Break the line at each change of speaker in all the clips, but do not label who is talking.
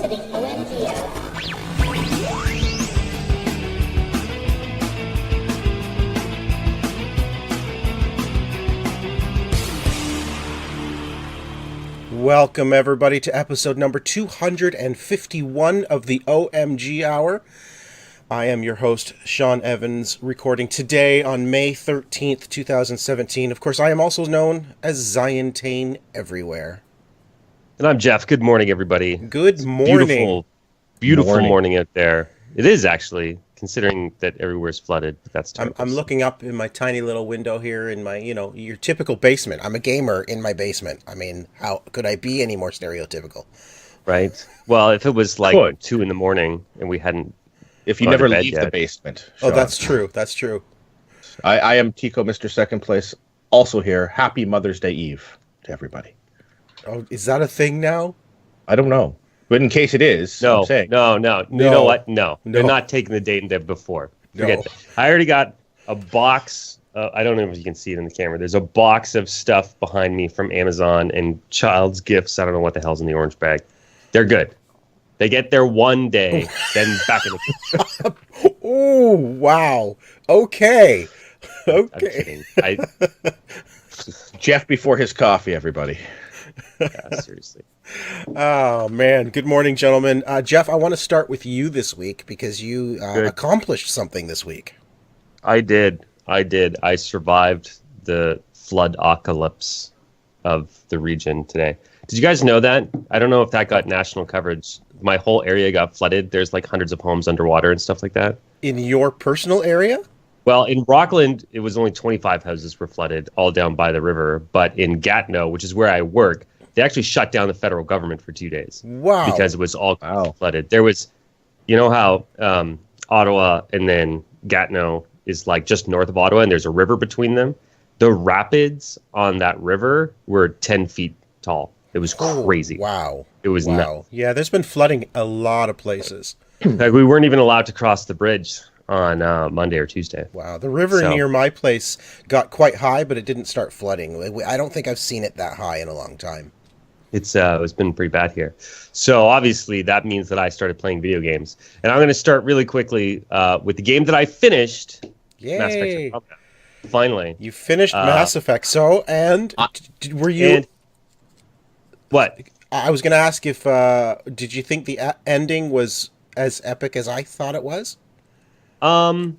to the OMG hour.
Welcome, everybody, to episode number 251 of the OMG Hour. I am your host, Sean Evans, recording today on May 13th, 2017. Of course, I am also known as Zion Tane everywhere.
And I'm Jeff. Good morning, everybody.
Good morning.
Beautiful morning out there. It is, actually, considering that everywhere's flooded. But that's
I'm looking up in my tiny little window here in my, your typical basement. I'm a gamer in my basement. I mean, how could I be any more stereotypical?
Right. Well, if it was like 2 in the morning and we hadn't...
If you never leave the basement.
Sean. Oh, that's true. That's true.
I am Tico, Mr. Second Place, also here. Happy Mother's Day Eve to everybody.
Oh, is that a thing now?
I don't know. But in case it is,
no. You know what? No. They're not taking the date and day before. Forget that. I already got a box. I don't know if you can see it in the camera. There's a box of stuff behind me from Amazon and child's gifts. I don't know what the hell's in the orange bag. They're good. They get there one day, then back in the...
Oh, wow. Okay.
Okay.
Jeff before his coffee, everybody.
Yeah, seriously.
Oh, man. Good morning, gentlemen. Jeff, I want to start with you this week because you accomplished something this week.
I did. I survived the flood-ocalypse of the region today. Did you guys know that? I don't know if that got national coverage. My whole area got flooded. There's like hundreds of homes underwater and stuff like that.
In your personal area?
Well, in Rockland, it was only 25 houses were flooded, all down by the river. But in Gatineau, which is where I work, they actually shut down the federal government for 2 days.
Wow.
Because it was all flooded. There was, you know how Ottawa and then Gatineau is like just north of Ottawa and there's a river between them? The rapids on that river were 10 feet tall. It was crazy.
Wow.
It was nuts.
Yeah, there's been flooding a lot of places.
Like we weren't even allowed to cross the bridge on Monday or Tuesday.
Wow. The river near my place got quite high, but it didn't start flooding. I don't think I've seen it that high in a long time.
It's been pretty bad here. So obviously that means that I started playing video games. And I'm going to start really quickly with the game that I finished.
Yay.
Mass Effect Andromeda. Finally.
You finished Mass Effect. So, were you...
And what?
I was going to ask if, did you think the ending was as epic as I thought it was?
Yeah.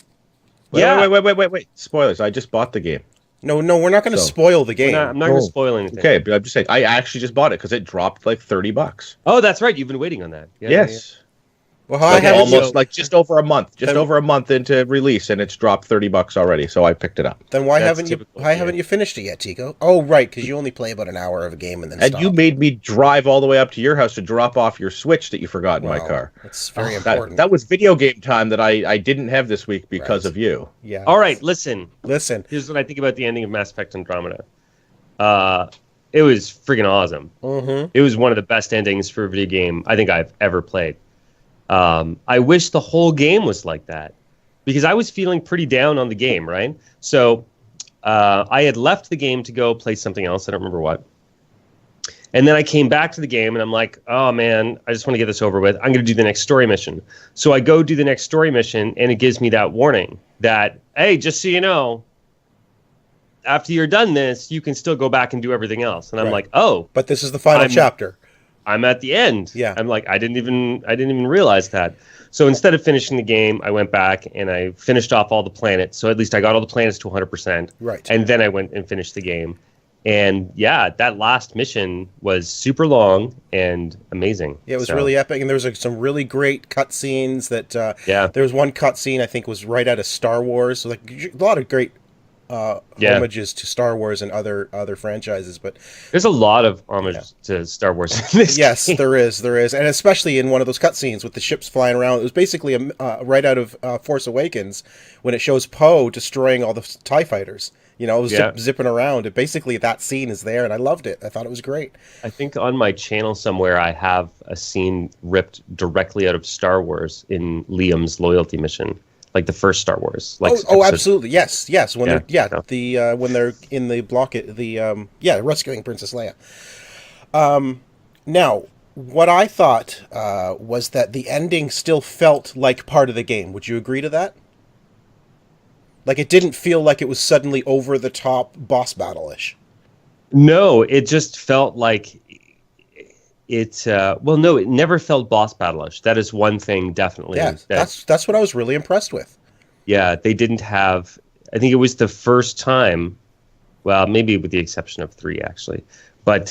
Wait. Spoilers. I just bought the game.
No, we're not going to spoil the game.
I'm not going to spoil anything.
Okay, but I'm just saying, I actually just bought it because it dropped like $30.
Oh, that's right. You've been waiting on that. Yeah,
yes.
Yeah.
Well, I have
almost like just over a month into release, and it's dropped $30 already. So I picked it up.
Then why haven't you finished it yet, Tico? Oh, right, because you only play about an hour of a game and then stop.
You made me drive all the way up to your house to drop off your Switch that you forgot in my car.
That's very important.
That was video game time that I didn't have this week because of you.
Yeah.
All right, listen.
Here's
what I think about the ending of Mass Effect Andromeda. It was freaking awesome.
Mm-hmm.
It was one of the best endings for a video game I think I've ever played. I wish the whole game was like that because I was feeling pretty down on the game, right? So I had left the game to go play something else. I don't remember what. And then I came back to the game and I'm like, oh man, I just want to get this over with. I'm going to do the next story mission. So I go do the next story mission and it gives me that warning that, hey, just so you know, after you're done this, you can still go back and do everything else. And I'm like, oh.
But this is the final chapter.
I'm at the end.
Yeah.
I'm like, I didn't even realize that. So instead of finishing the game, I went back and I finished off all the planets. So at least I got all the planets to 100%.
Right.
And then I went and finished the game. And yeah, that last mission was super long and amazing.
Yeah, it was really epic. And there was some really great cutscenes that, there was one cutscene I think was right out of Star Wars. So like a lot of great homages to Star Wars and other franchises, but
there's a lot of homage to Star Wars in this game.
there is, and especially in one of those cutscenes with the ships flying around. It was basically right out of Force Awakens when it shows Poe destroying all the TIE fighters. It was zipping around. And basically, that scene is there, and I loved it. I thought it was great.
I think on my channel somewhere I have a scene ripped directly out of Star Wars in Liam's loyalty mission. Like the first Star Wars. Like
absolutely. Yes. When they're in the block, rescuing Princess Leia. Now, what I thought was that the ending still felt like part of the game. Would you agree to that? Like, it didn't feel like it was suddenly over-the-top boss battle-ish.
No, it just felt like well, no, it never felt boss battle-ish. That is one thing, definitely.
Yeah, that's what I was really impressed with.
Yeah, they didn't have... I think it was the first time, well, maybe with the exception of 3, actually. But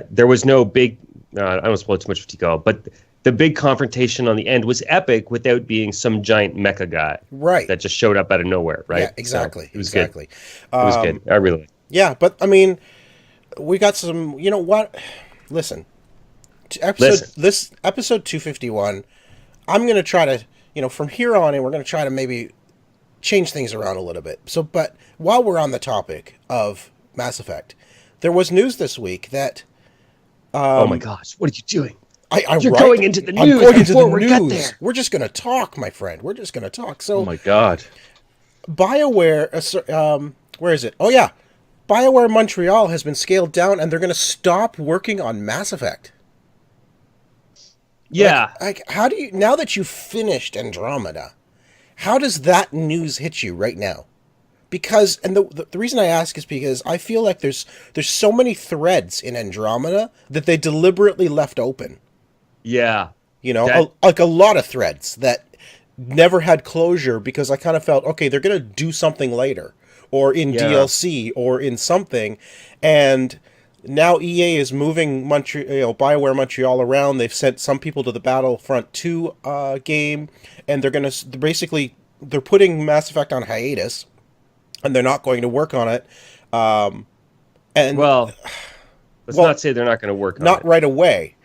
there was no big... I don't want to spoil too much for Tico, but the big confrontation on the end was epic without being some giant mecha guy.
Right.
That just showed up out of nowhere, right?
Yeah, exactly.
So it was
exactly.
good. It was good. I really liked it.
Yeah, but, I mean, we got some... You know what? Listen. This episode 251, I'm going to try to, from here on in, we're going to try to maybe change things around a little bit. So, but while we're on the topic of Mass Effect, there was news this week that...
oh my gosh, what are you doing?
You're
right? Going into the news. I'm going into the news.
We're just going to talk, my friend. We're just going to talk. So,
oh my God.
BioWare, where is it? Oh yeah. BioWare Montreal has been scaled down and they're going to stop working on Mass Effect.
Yeah.
Like, how do you, now that you've finished Andromeda, how does that news hit you right now? Because, and the reason I ask is because I feel like there's so many threads in Andromeda that they deliberately left open.
Yeah.
Like a lot of threads that never had closure because I kind of felt, okay, they're going to do something later or in DLC or in something. And now EA is moving BioWare Montreal around. They've sent some people to the Battlefront 2 game, and they're putting Mass Effect on hiatus, and they're not going to work on it. Let's not say they're not going to work on it. Not right away.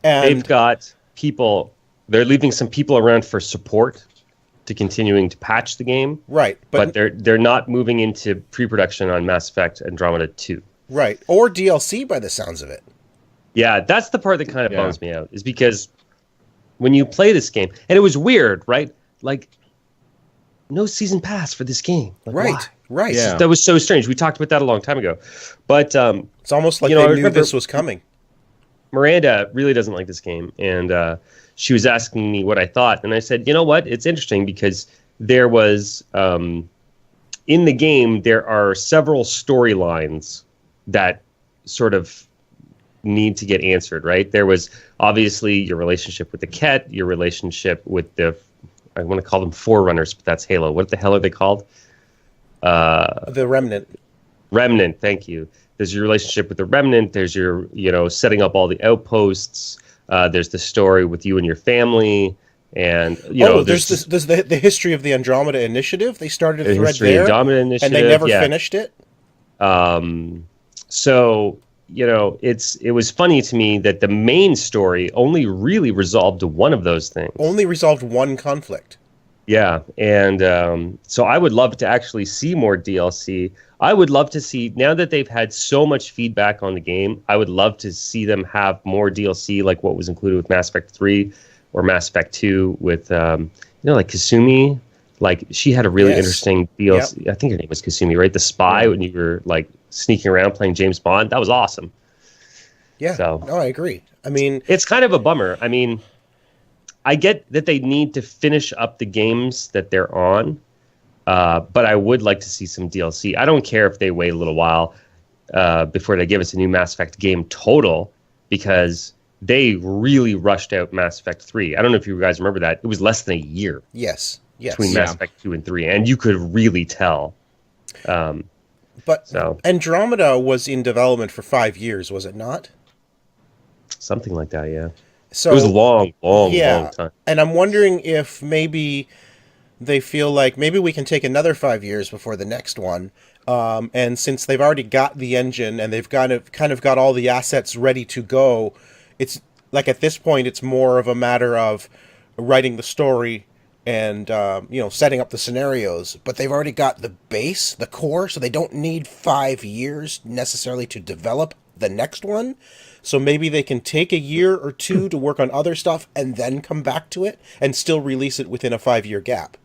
And
they've got people. They're leaving some people around for support to continuing to patch the game.
Right,
but they're not moving into pre-production on Mass Effect Andromeda 2.
Right, or DLC by the sounds of it.
Yeah, that's the part that kind of bums me out, is because when you play this game, and it was weird, right? Like, no season pass for this game. Like,
right.
Yeah.
That was so strange. We talked about that a long time ago. But
it's almost like they knew this was coming.
Miranda really doesn't like this game, and she was asking me what I thought, and I said, you know what? It's interesting because there was, in the game, there are several storylines that sort of need to get answered, right? There was obviously your relationship with the Ket, your relationship with I want to call them Forerunners, but that's Halo. What the hell are they called?
The Remnant.
Remnant, thank you. There's your relationship with the Remnant. There's your, setting up all the outposts. There's the story with you and your family. And,
there's the history of the Andromeda Initiative. They started a thread there,
Andromeda Initiative,
and they never finished it.
So, it was funny to me that the main story only really resolved one of those things.
Only resolved one conflict.
Yeah, and so I would love to actually see more DLC. I would love to see, now that they've had so much feedback on the game, I would love to see them have more DLC like what was included with Mass Effect 3 or Mass Effect 2 with, like Kasumi. Like, she had a really interesting DLC. Yep. I think her name was Kasumi, right? The spy, when you were, like, sneaking around playing James Bond. That was awesome.
Yeah, no, I agree. I mean...
It's kind of a bummer. I mean, I get that they need to finish up the games that they're on, but I would like to see some DLC. I don't care if they wait a little while before they give us a new Mass Effect game total, because they really rushed out Mass Effect 3. I don't know if you guys remember that. It was less than a year.
Yes.
Between Mass Effect 2 and 3, and you could really tell.
But Andromeda was in development for 5 years, was it not?
Something like that, yeah.
So,
it was a long time.
And I'm wondering if maybe they feel like maybe we can take another 5 years before the next one. And since they've already got the engine and they've kind of got all the assets ready to go, it's like at this point it's more of a matter of writing the story and setting up the scenarios. But they've already got the base, the core, so they don't need 5 years necessarily to develop the next one. So maybe they can take a year or two to work on other stuff and then come back to it and still release it within a 5-year gap.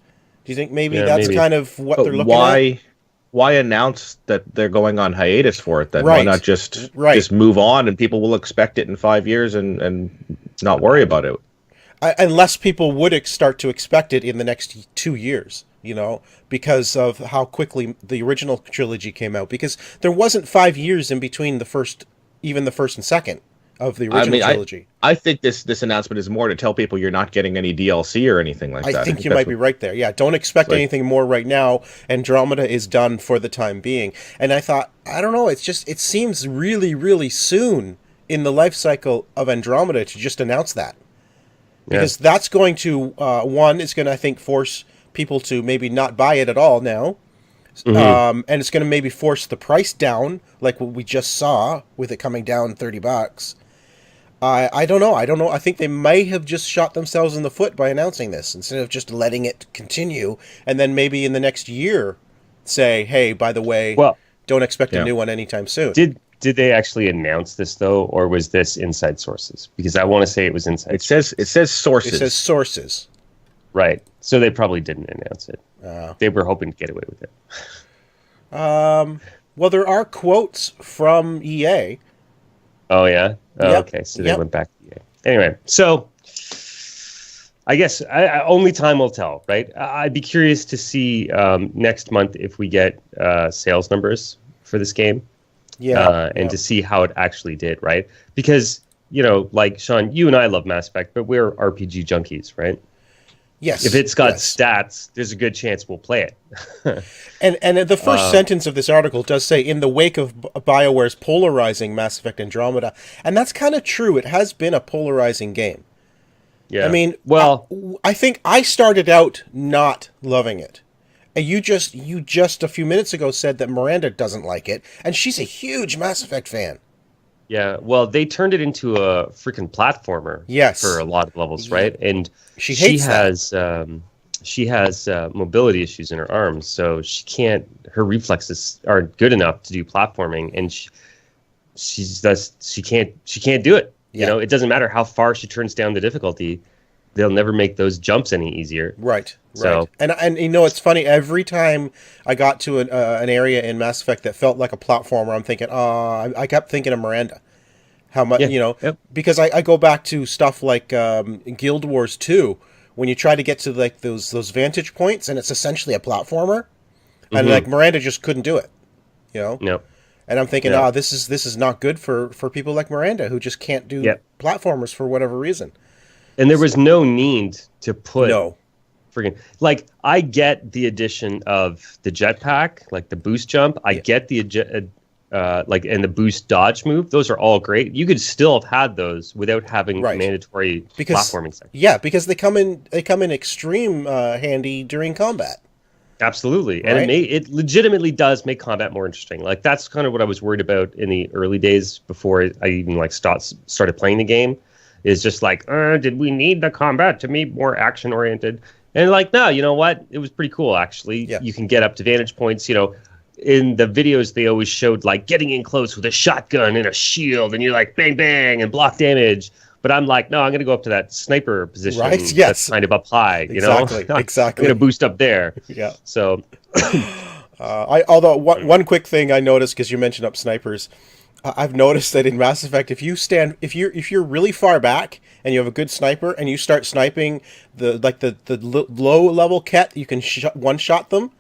Do you think maybe kind of what they're looking at?
Why announce that they're going on hiatus for it then?
Right.
Why not just move on and people will expect it in 5 years and not worry about it.
Unless people would start to expect it in the next 2 years, because of how quickly the original trilogy came out. Because there wasn't 5 years in between the first and second of the original trilogy.
I think this announcement is more to tell people you're not getting any DLC or anything like that.
I think you might be right there. Yeah, don't expect anything more right now. Andromeda is done for the time being. And I thought, I don't know, it seems really, really soon in the life cycle of Andromeda to just announce that. Because that's going to, one, it's going to, I think, force people to maybe not buy it at all now. And it's going to maybe force the price down, like what we just saw with it coming down $30. I don't know. I think they may have just shot themselves in the foot by announcing this instead of just letting it continue, and then maybe in the next year say, "Hey, by the way, don't expect a new one anytime soon."
Did they actually announce this though, or was this inside sources? Because I want to say it was inside.
It says sources.
It says sources.
Right. So they probably didn't announce it. They were hoping to get away with it.
Well, there are quotes from EA.
Oh, yeah? Oh,
Yep.
Okay, so they went back to EA. Anyway, so I guess only time will tell, right? I'd be curious to see next month if we get sales numbers for this game. And to see how it actually did, right? Because, like, Sean, you and I love Mass Effect, but we're RPG junkies, right?
Yes.
If it's got stats, there's a good chance we'll play it.
and the first sentence of this article does say, in the wake of BioWare's polarizing Mass Effect Andromeda. And that's kind of true. It has been a polarizing game.
Yeah.
I mean,
well,
I think I started out not loving it. And you just a few minutes ago said that Miranda doesn't like it, and she's a huge Mass Effect fan.
Yeah, well, they turned it into a freaking platformer. For a lot of levels, right? And
she has
mobility issues in her arms, so she can't. Her reflexes aren't good enough to do platforming, and she can't do it.
Yeah.
It doesn't matter how far she turns down the difficulty. They'll never make those jumps any easier.
Right.
So,
and it's funny, every time I got to an area in Mass Effect that felt like a platformer, I'm thinking, I kept thinking of Miranda. How much, because I go back to stuff like in Guild Wars 2, when you try to get to like those vantage points, and it's essentially a platformer, and like Miranda just couldn't do it,
No.
And I'm thinking, this is not good for people like Miranda, who just can't do platformers for whatever reason.
And there was no need to put
friggin',
like, I get the addition of the jetpack, like the boost jump. I get the and the boost dodge move. Those are all great. You could still have had those without having mandatory platforming sections.
Yeah, because they come in extreme handy during combat.
Absolutely, and it legitimately does make combat more interesting. Like, that's kind of what I was worried about in the early days before I even started playing the game. Is just like, did we need the combat to be more action oriented? And like, no, you know what? It was pretty cool, actually.
Yeah.
You can get up to vantage points. In the videos, they always showed like getting in close with a shotgun and a shield, and you're like, bang, bang, and block damage. But I'm like, no, I'm going to go up to that sniper position.
Right? Yes.
That's kind of up high,
Exactly.
I'm going to boost up there.
Yeah.
So,
although one quick thing I noticed, because you mentioned up snipers, I've noticed that in Mass Effect, if you're really far back and you have a good sniper and you start sniping the low level ket, you can one shot them.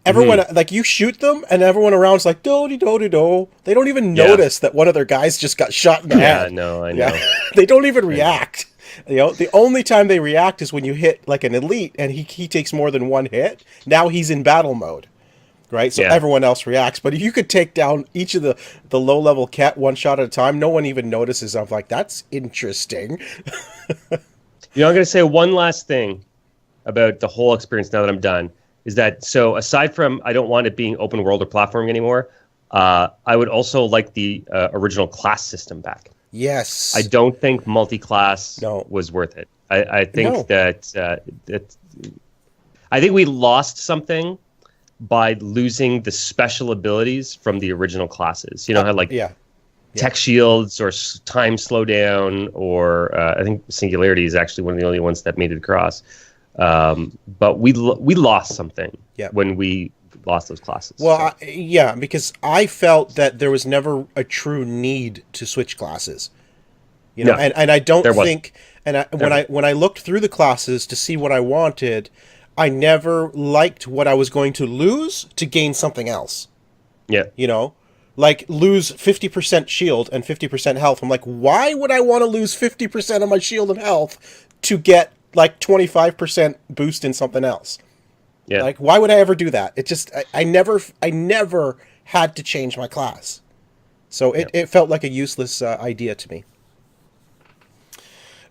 Everyone you shoot them and everyone around's like do-de-do-de-do. They don't even notice that one of their guys just got shot in the head.
Yeah, no, I know.
They don't even react. The only time they react is when you hit like an elite and he takes more than one hit. Now he's in battle mode. Right, so everyone else reacts. But if you could take down each of the low-level cat one shot at a time, no one even notices. I'm like, that's interesting.
I'm going to say one last thing about the whole experience now that I'm done. Is that, so aside from I don't want it being open world or platforming anymore, I would also like the original class system back.
Yes.
I don't think multi-class was worth it. I think that I think we lost something by losing the special abilities from the original classes. How tech shields or time slowdown, or I think singularity is actually one of the only ones that made it across. But we lost something when we lost those classes.
Well, because I felt that there was never a true need to switch classes. You know,
No,
and I don't
there wasn't.
think, when I looked through the classes to see what I wanted, I never liked what I was going to lose to gain something else.
Yeah.
You know, like lose 50% shield and 50% health. I'm like, why would I want to lose 50% of my shield and health to get like 25% boost in something else?
Yeah.
Like, why would I ever do that? It just, I never had to change my class. So it felt like a useless idea to me.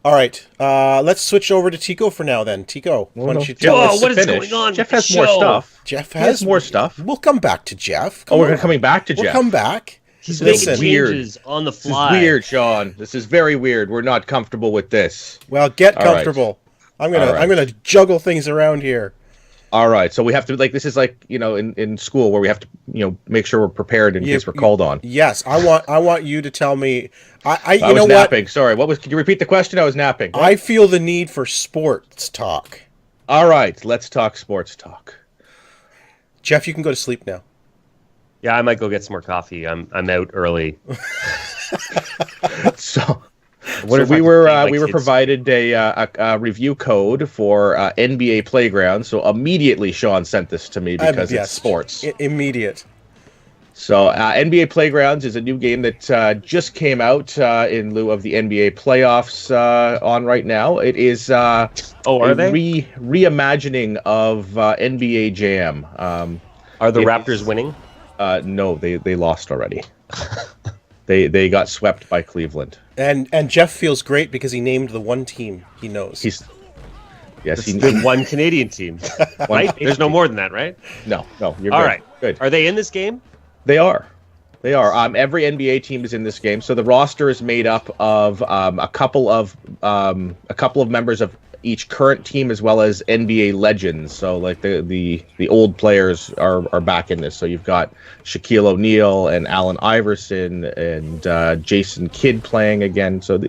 All right, let's switch over to Tico for now then. Tico, why don't you tell us?
what is going on?
Jeff
with
has
the
more
show?
stuff.
Jeff
He has
has
more stuff.
We'll come back to Jeff.
Oh, we're coming back to
We'll
Jeff.
come back.
He's
Listen.
making changes on the
This is
fly.
weird, Sean. This is very weird. We're not comfortable with this.
Well, get
All right.
comfortable. I'm
All right.
gonna juggle things around here.
All right, so we have to this is like in school where we have to make sure we're prepared in case we're called on.
Yes, I want you to tell me. I
I was napping. Sorry, could you repeat the question? I was napping.
I feel the need for sports talk.
All right, let's talk sports talk.
Jeff, you can go to sleep now.
Yeah, I might go get some more coffee. I'm out early.
So
What if
we
I
were
could pay my
we were
kids?
provided a review code for NBA Playground. So immediately Sean sent this to me because
Yes,
it's sports.
Immediate.
So NBA Playgrounds is a new game that just came out in lieu of the NBA playoffs on right now. It is
Are they?
reimagining of NBA Jam.
Are the
it
Raptors
is-
winning?
No, they lost already. They got swept by Cleveland.
And Jeff feels great because he named the one team he knows.
He
The one Canadian team, right? There's no more than that, right?
No, you're
All
good.
right.
Good.
Are they in this game?
They are. Every NBA team is in this game. So the roster is made up of a couple of members of each current team as well as NBA legends. So like the old players are back in this. So you've got Shaquille O'Neal and Allen Iverson and Jason Kidd playing again. So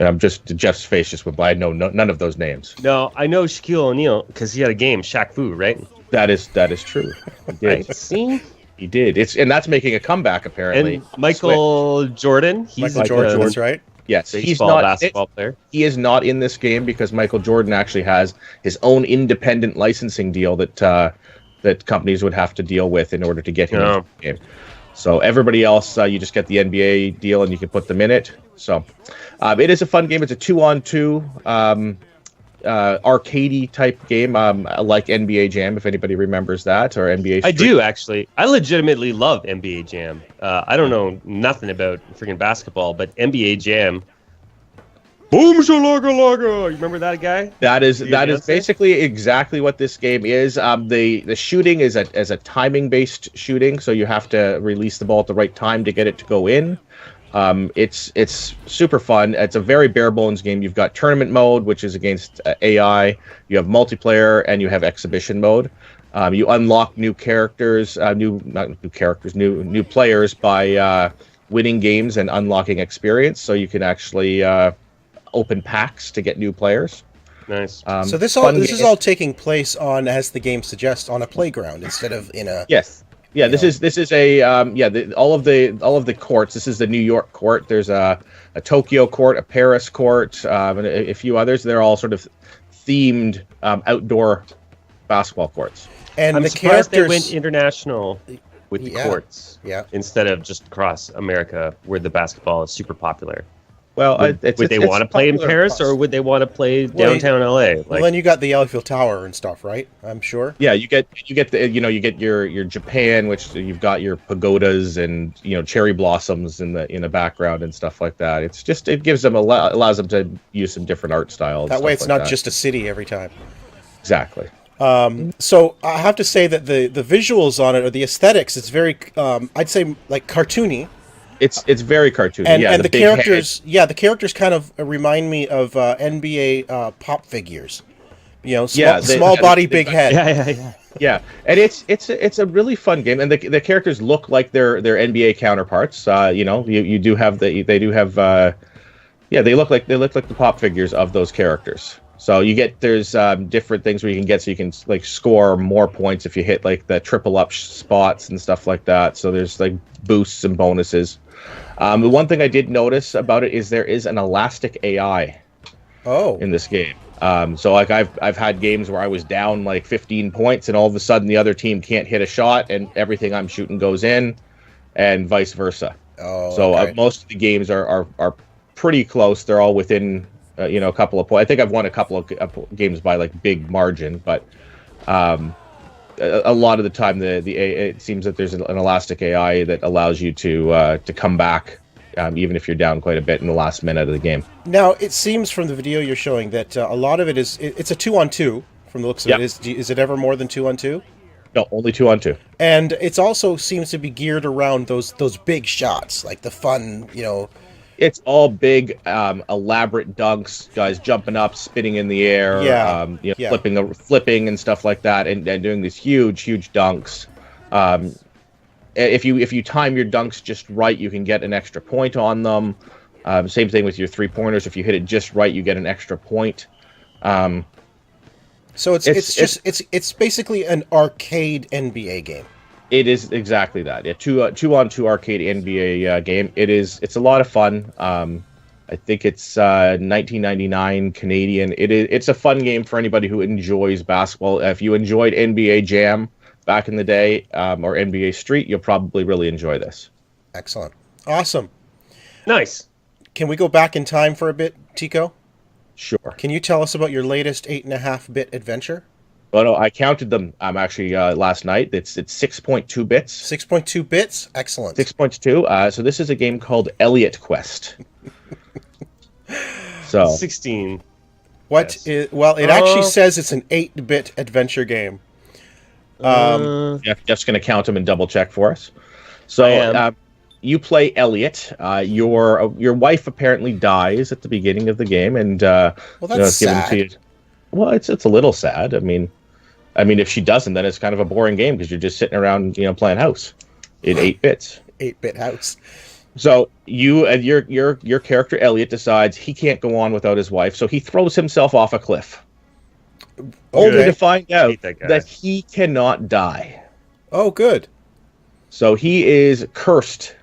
I'm just Jeff's face just went by. I know none of those names.
No, I know Shaquille O'Neal because he had a game, Shaq Fu, right?
That is true. He did.
Right. See?
He did. And that's making a comeback apparently.
And Michael Jordan. He's
Michael Jordan, that's right.
Yes, he's
baseball,
not
basketball player.
He is not in this game because Michael Jordan actually has his own independent licensing deal that companies would have to deal with in order to get him into the game. So everybody else, you just get the NBA deal and you can put them in it. So it is a fun game. It's a 2-on-2 arcadey type game, like NBA Jam, if anybody remembers that, or NBA Street.
I do, actually. I legitimately love NBA Jam. I don't know nothing about freaking basketball, but NBA Jam. Boom shalaga laga. You remember that guy?
That is
announce it?
basically exactly what this game is. The shooting is a timing based shooting, so you have to release the ball at the right time to get it to go in. It's super fun. It's a very bare bones game. You've got tournament mode, which is against AI. You have multiplayer, and you have exhibition mode. You unlock new characters, new players by winning games and unlocking experience. So you can actually open packs to get new players.
Nice.
So this is all taking place on, as the game suggests, on a playground instead of in a.
Yes. Yeah, this is a all of the courts. This is the New York court. There's a Tokyo court, a Paris court, and a few others. They're all sort of themed outdoor basketball courts.
And
I'm
the
surprised
characters
they went international with the courts instead of just across America, where the basketball is super popular.
Well,
Would they want to play in Paris, or would they want to play downtown LA?
Well, then you got the Eiffel Tower and stuff, right? I'm sure.
Yeah, you get your Japan, which you've got your pagodas and cherry blossoms in the background and stuff like that. It's just it gives them allows them to use some different art styles.
That way, it's
like
not
that.
just a city every time.
Exactly.
So I have to say that the visuals on it, or the aesthetics, it's very I'd say like cartoony.
It's very cartoony.
And the
big
characters, the characters kind of remind me of NBA pop figures. Small body, big head.
Yeah, and it's a really fun game, and the characters look like their NBA counterparts. You do have they look like the pop figures of those characters. So there's different things where you can get, so you can like score more points if you hit like the triple up spots and stuff like that. So there's like boosts and bonuses. The one thing I did notice about it is there is an elastic AI in this game. So like I've had games where I was down like 15 points and all of a sudden the other team can't hit a shot and everything I'm shooting goes in, and vice versa. So most of the games are pretty close. They're all within a couple of points. I think I've won a couple of games by like big margin, but a lot of the time it seems that there's an elastic AI that allows you to come back. Even if you're down quite a bit in the last minute of the game.
Now, it seems from the video you're showing that a lot of it it's a 2-on-2 from the looks of it. Is it ever more than 2-on-2?
No, only 2-on-2.
And it also seems to be geared around those big shots, like the fun,
It's all big, elaborate dunks, guys jumping up, spinning in the air, flipping and stuff like that, and doing these huge dunks. If you time your dunks just right, you can get an extra point on them. Same thing with your 3-pointers. If you hit it just right, you get an extra point.
So it's basically an arcade NBA game.
It is exactly that. Yeah, 2-on-2 arcade NBA game. It's a lot of fun. I think it's 1999 Canadian. It's a fun game for anybody who enjoys basketball. If you enjoyed NBA Jam back in the day, or NBA Street, you'll probably really enjoy this.
Excellent. Awesome.
Nice.
Can we go back in time for a bit, Tico?
Sure.
Can you tell us about your latest 8.5-bit adventure?
Well, no, I counted them actually last night. It's 6.2 bits.
6.2 bits? Excellent.
6.2. So this is a game called Elliot Quest. So
16.
What is... Well, it actually says it's an 8-bit adventure game.
Jeff's going to count them and double check for us. So you play Elliot. Your wife apparently dies at the beginning of the game, and
that's sad.
To you. Well, it's a little sad. I mean, if she doesn't, then it's kind of a boring game because you're just sitting around, playing house in 8 bits.
8-bit house.
So your character Elliot decides he can't go on without his wife, so he throws himself off a cliff. Only to find out that he cannot die.
Oh, good.
So he is cursed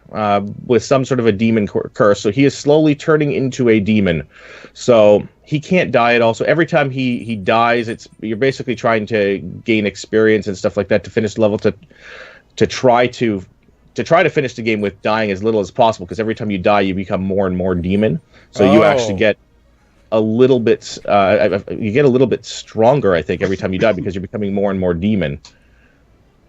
with some sort of a demon curse. So he is slowly turning into a demon. So he can't die at all. So every time he dies, you're basically trying to gain experience and stuff like that to finish the level to try to finish the game with dying as little as possible. Because every time you die, you become more and more demon. So you actually get a little bit stronger, I think, every time you die because you're becoming more and more demon.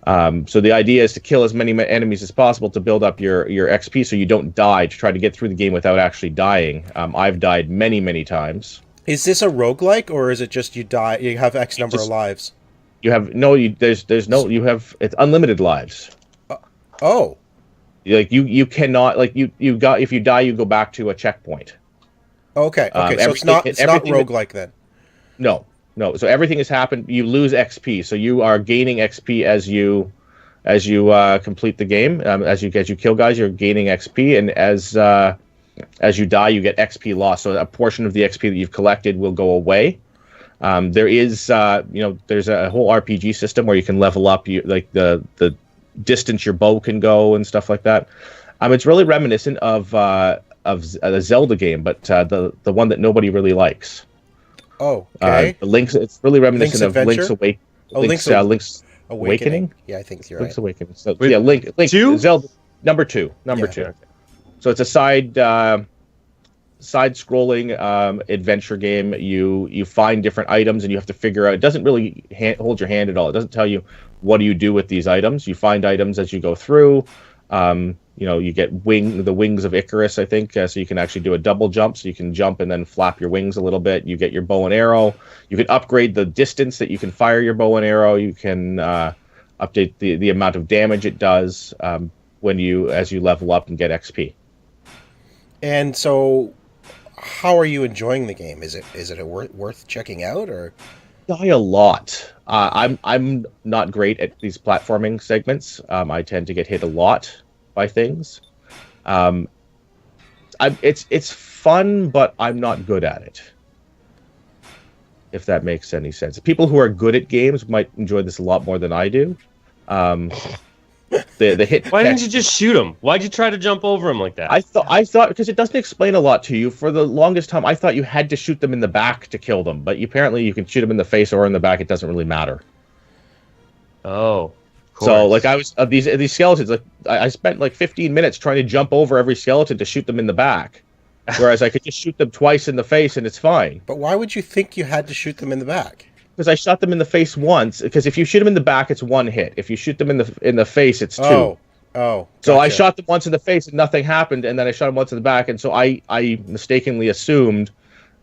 So the idea is to kill as many enemies as possible to build up your XP so you don't die, to try to get through the game without actually dying. I've died many times.
Is this a roguelike, or is it just you die, you have X number of lives?
You have it's unlimited lives. Like you cannot, like if you die, you go back to a checkpoint.
Okay. So it's not roguelike then.
No. So everything has happened. You lose XP, so you are gaining XP as you complete the game. As you kill guys, you're gaining XP, and as you die, you get XP lost. So a portion of the XP that you've collected will go away. There is there's a whole RPG system where you can level up like the distance your bow can go and stuff like that. It's really reminiscent of a Zelda game, but the one that nobody really likes.
Oh, okay.
It's really reminiscent of
Link's
Link's Awakening.
Yeah, I think you're
Link's
right.
Awakening. So Link
2?
Zelda number 2. Okay. So it's a side-scrolling adventure game. You find different items and you have to figure out. It doesn't really hold your hand at all. It doesn't tell you what do you do with these items. You find items as you go through. You get the wings of Icarus, I think, so you can actually do a double jump. So you can jump and then flap your wings a little bit. You get your bow and arrow. You can upgrade the distance that you can fire your bow and arrow. You can update the amount of damage it does as you level up and get XP.
And so, how are you enjoying the game? Is it worth checking out, or?
Die a lot. I'm not great at these platforming segments. I tend to get hit a lot by things. It's fun, but I'm not good at it. If that makes any sense. People who are good at games might enjoy this a lot more than I do. the hit.
Why didn't you just shoot him? Why'd you try to jump over him like that?
I thought because it doesn't explain a lot to you. For the longest time, I thought you had to shoot them in the back to kill them, but apparently you can shoot them in the face or in the back. It doesn't really matter.
Oh.
So like I was these skeletons, like I spent like 15 minutes trying to jump over every skeleton to shoot them in the back, whereas I could just shoot them twice in the face and it's fine.
But why would you think you had to shoot them in the back?
Because I shot them in the face once. Because if you shoot them in the back, it's one hit. If you shoot them in the face, it's two.
Oh,
So
gotcha.
I shot them once in the face and nothing happened, and then I shot them once in the back, and so I mistakenly assumed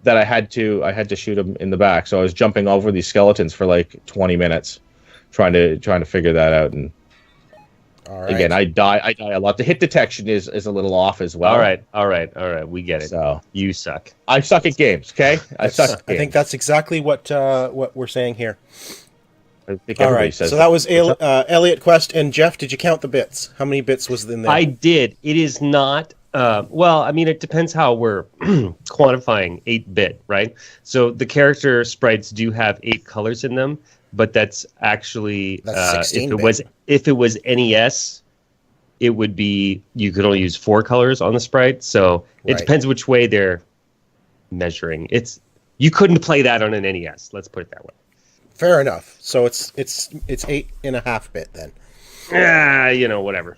that I had to shoot them in the back. So I was jumping over these skeletons for like 20 minutes, trying to figure that out. And
All right.
again, I die a lot. The hit detection is a little off as well.
All right. We get it.
So
You suck.
I suck at games. Okay, I suck. At
I
games.
think that's exactly what we're saying here.
I think
All
everybody
right.
says
So that was Elliot Quest and Jeff. Did you count the bits? How many bits was in there?
I did. It is not. Well, I mean, it depends how we're quantifying 8-bit, right? So the character sprites do have 8 colors in them, but that's actually
That's 16-bit.
if it was NES, it would be you could only use 4 colors on the sprite. So it
Right.
depends which way they're measuring. You couldn't play that on an NES. Let's put it that way.
Fair enough. So it's 8.5-bit then.
Whatever.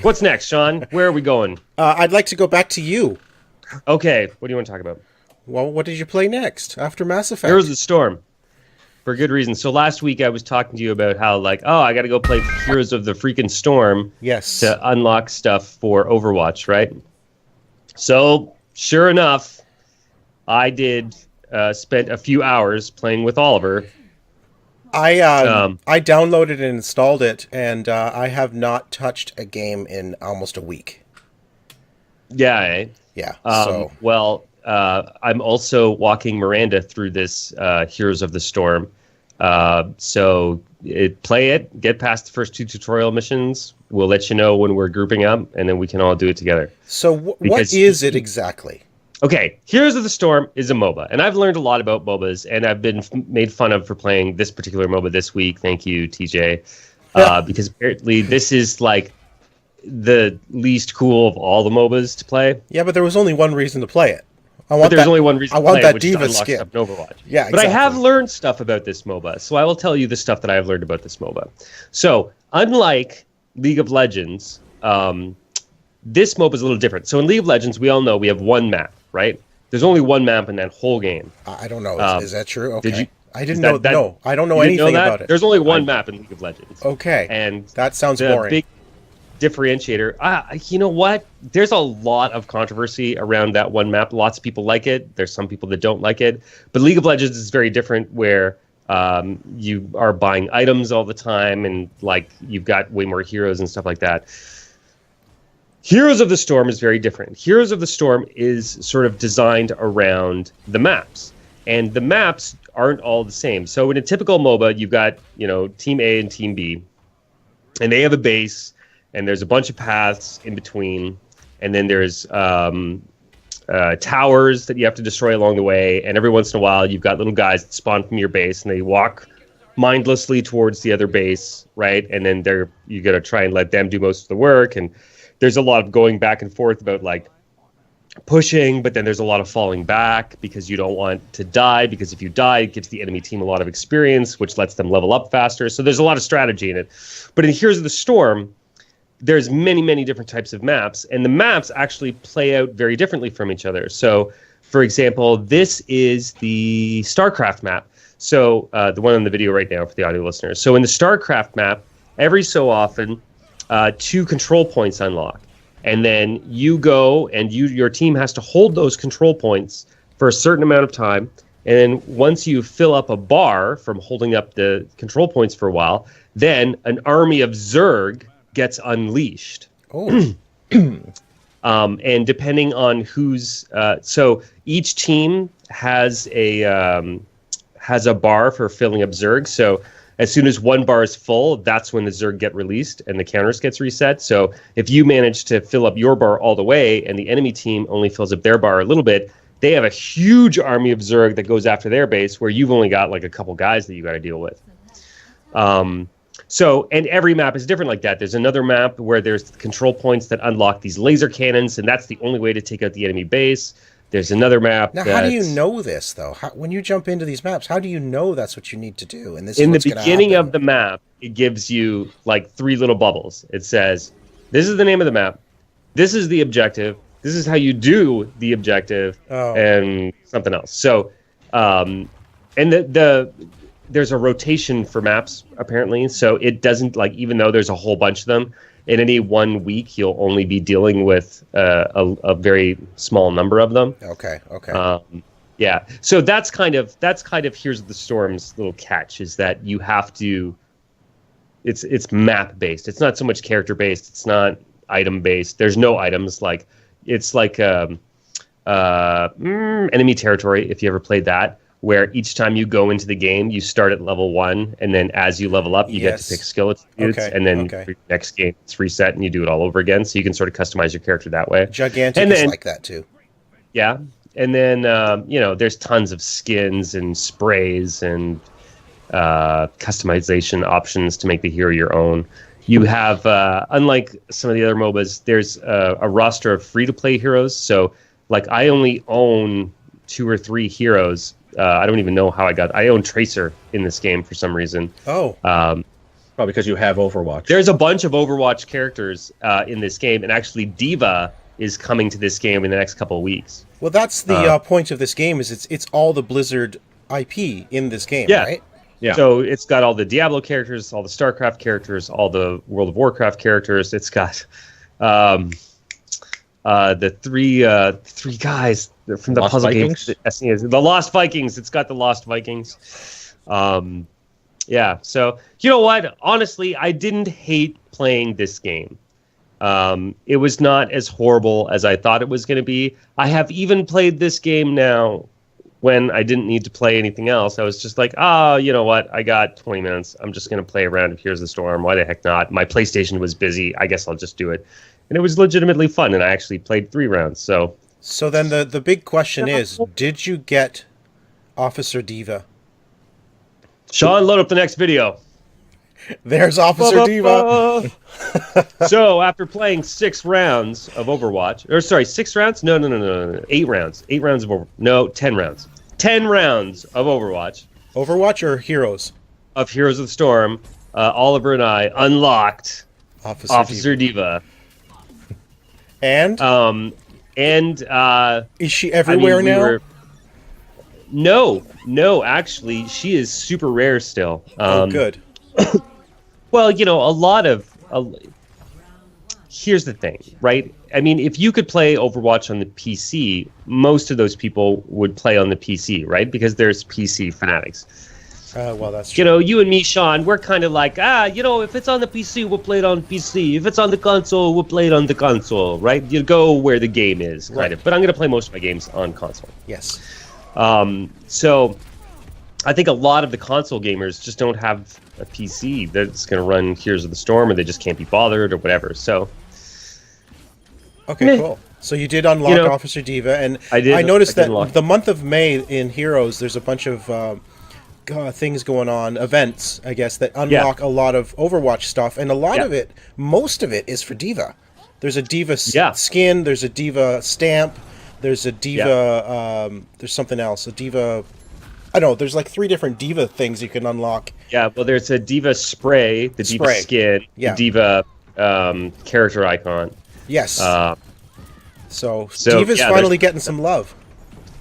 What's next, Sean? Where are we going?
I'd like to go back to you.
Okay, what do you want to talk about?
Well, what did you play next after Mass Effect?
Heroes of the Storm. For good reason. So last week I was talking to you about how, like, I got to go play Heroes of the freaking Storm
Yes.
to unlock stuff for Overwatch, right? So, sure enough, I did spent a few hours playing with Oliver.
I downloaded and installed it, and I have not touched a game in almost a week.
Yeah, eh?
Yeah.
Well, I'm also walking Miranda through this Heroes of the Storm. So play it, get past the first 2 tutorial missions. We'll let you know when we're grouping up, and then we can all do it together.
So what is it exactly?
Okay, Heroes of the Storm is a MOBA, and I've learned a lot about MOBAs, and I've been made fun of for playing this particular MOBA this week. Thank you, TJ, because apparently this is like the least cool of all the MOBAs to play.
Yeah, but there was only one reason to play it.
But there's only one reason
I
to
want
play
that
it, which is to
diva
unlock
skin.
stuff in Overwatch.
Yeah,
But I have
exactly.
learned stuff about this MOBA, so I will tell you the stuff that I have learned about this MOBA. So, unlike League of Legends, this MOBA is a little different. So in League of Legends, we all know we have one map, right? There's only one map in that whole game.
I don't know. Is that true? Okay.
Did you?
I didn't know. No, I don't know
You didn't
anything
that?
about it.
There's only one map in League of Legends.
Okay.
And
that sounds
the
boring.
big differentiator. You know what? There's a lot of controversy around that one map. Lots of people like it. There's some people that don't like it. But League of Legends is very different, where you are buying items all the time, and like you've got way more heroes and stuff like that. Heroes of the Storm is very different. Heroes of the Storm is sort of designed around the maps, and the maps aren't all the same. So in a typical MOBA, you've got, Team A and Team B, and they have a base, and there's a bunch of paths in between, and then there's towers that you have to destroy along the way, and every once in a while you've got little guys that spawn from your base, and they walk mindlessly towards the other base, right? And then you got to try and let them do most of the work, and there's a lot of going back and forth about like pushing, but then there's a lot of falling back because you don't want to die, because if you die, it gives the enemy team a lot of experience, which lets them level up faster. So there's a lot of strategy in it. But in Heroes of the Storm, there's many, many different types of maps, and the maps actually play out very differently from each other. So, for example, this is the StarCraft map. So the one on the video right now for the audio listeners. So in the StarCraft map, every so often, 2 control points unlock. And then you go and your team has to hold those control points for a certain amount of time. And then once you fill up a bar from holding up the control points for a while, then an army of Zerg gets unleashed.
Oh.
And depending on who's... so each team has a bar for filling up Zerg. So as soon as one bar is full, that's when the Zerg get released and the counters gets reset. So if you manage to fill up your bar all the way and the enemy team only fills up their bar a little bit, they have a huge army of Zerg that goes after their base, where you've only got like a couple guys that you got to deal with. So, and every map is different like that. There's another map where there's control points that unlock these laser cannons, and that's the only way to take out the enemy base. There's another map.
Now, how do you know this, though? When you jump into these maps, how do you know that's what you need to do? And this
in the
is
beginning of the map, it gives you like 3 little bubbles. It says, "This is the name of the map. This is the objective. This is how you do the objective," and something else. So, and there's a rotation for maps apparently. So it doesn't like, even though there's a whole bunch of them, in any 1 week you'll only be dealing with a very small number of them.
Okay.
Yeah. So that's kind of Here's the Storm's little catch, is that you have to. It's map based. It's not so much character based. It's not item based. There's no items. Like it's like enemy territory. If you ever played that, where each time you go into the game, you start at level 1, and then as you level up, you get to pick skill attributes, and then for your next game it's reset and you do it all over again. So you can sort of customize your character that way.
Gigantic is like that too.
Yeah, and then there's tons of skins and sprays and customization options to make the hero your own. You have, unlike some of the other MOBAs, there's a roster of free-to-play heroes. So, like, I only own 2 or 3 heroes. I don't even know how I own Tracer in this game for some reason.
Probably because you have Overwatch.
There's a bunch of Overwatch characters in this game, and actually D.Va is coming to this game in the next couple of weeks.
Well, that's the point of this game, is it's all the Blizzard IP in this game, right?
Yeah. So it's got all the Diablo characters, all the StarCraft characters, all the World of Warcraft characters. It's got the three guys from the
Lost
puzzle
Vikings?
games. The Lost Vikings. It's got the Lost Vikings. Yeah. So you know what? Honestly, I didn't hate playing this game. It was not as horrible as I thought it was going to be. I have even played this game now when I didn't need to play anything else. I was just like, you know what? I got 20 minutes. I'm just going to play around of Here's the Storm. Why the heck not? My PlayStation was busy. I guess I'll just do it. And it was legitimately fun, and I actually played 3 rounds. So
then the big question is, did you get Officer D.Va?
Sean, load up the next video.
There's Officer D.Va.
So after playing 6 rounds of Overwatch, 6 rounds? No. 8 rounds. 8 rounds of 10 rounds. 10 rounds of Overwatch.
Overwatch or Heroes?
Of Heroes of the Storm. Oliver and I unlocked Officer D.Va.
And? Is she everywhere now?
No, actually, she is super rare still.
Good.
Well, here's the thing, right? I mean, if you could play Overwatch on the PC, most of those people would play on the PC, right? Because there's PC fanatics.
Well, that's true.
You and me, Sean, we're kind of like, if it's on the PC, we'll play it on PC. If it's on the console, we'll play it on the console, right? You go where the game is, kind of. But I'm going to play most of my games on console.
Yes.
So I think a lot of the console gamers just don't have a PC that's going to run Heroes of the Storm, or they just can't be bothered or whatever. So,
okay, cool. So you did unlock Officer D.Va, and I noticed that the month of May in Heroes, there's a bunch of things going on, events, I guess, that unlock a lot of Overwatch stuff, and a lot of it, most of it, is for D.Va. There's a D.Va skin, there's a D.Va stamp, there's a D.Va, there's something else, a D.Va... I don't know, there's like 3 different D.Va things you can unlock. Yeah,
well, there's a D.Va spray, the D.Va skin, the D.Va character icon.
Yes. So D.Va's finally getting some love.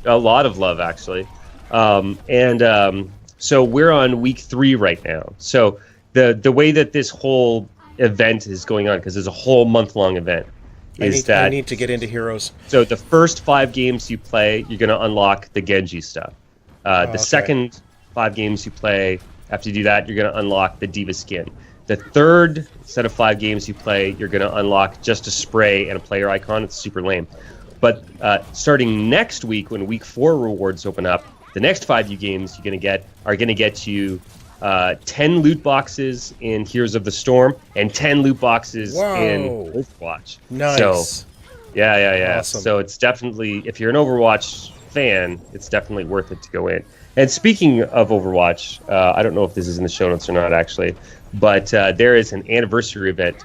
A lot of love, actually. So we're on week 3 right now. So the way that this whole event is going on, because there's a whole month-long event, I
need to get into Heroes.
So the first 5 games you play, you're going to unlock the Genji stuff. The second 5 games you play, after you do that, you're going to unlock the D.Va skin. The third set of 5 games you play, you're going to unlock just a spray and a player icon. It's super lame. But starting next week, when week 4 rewards open up, the next 5 games you're going to get are going to get you 10 loot boxes in Heroes of the Storm and 10 loot boxes in Overwatch.
Nice.
So, yeah.
Awesome.
So it's definitely, if you're an Overwatch fan, it's definitely worth it to go in. And speaking of Overwatch, I don't know if this is in the show notes or not, actually, but there is an anniversary event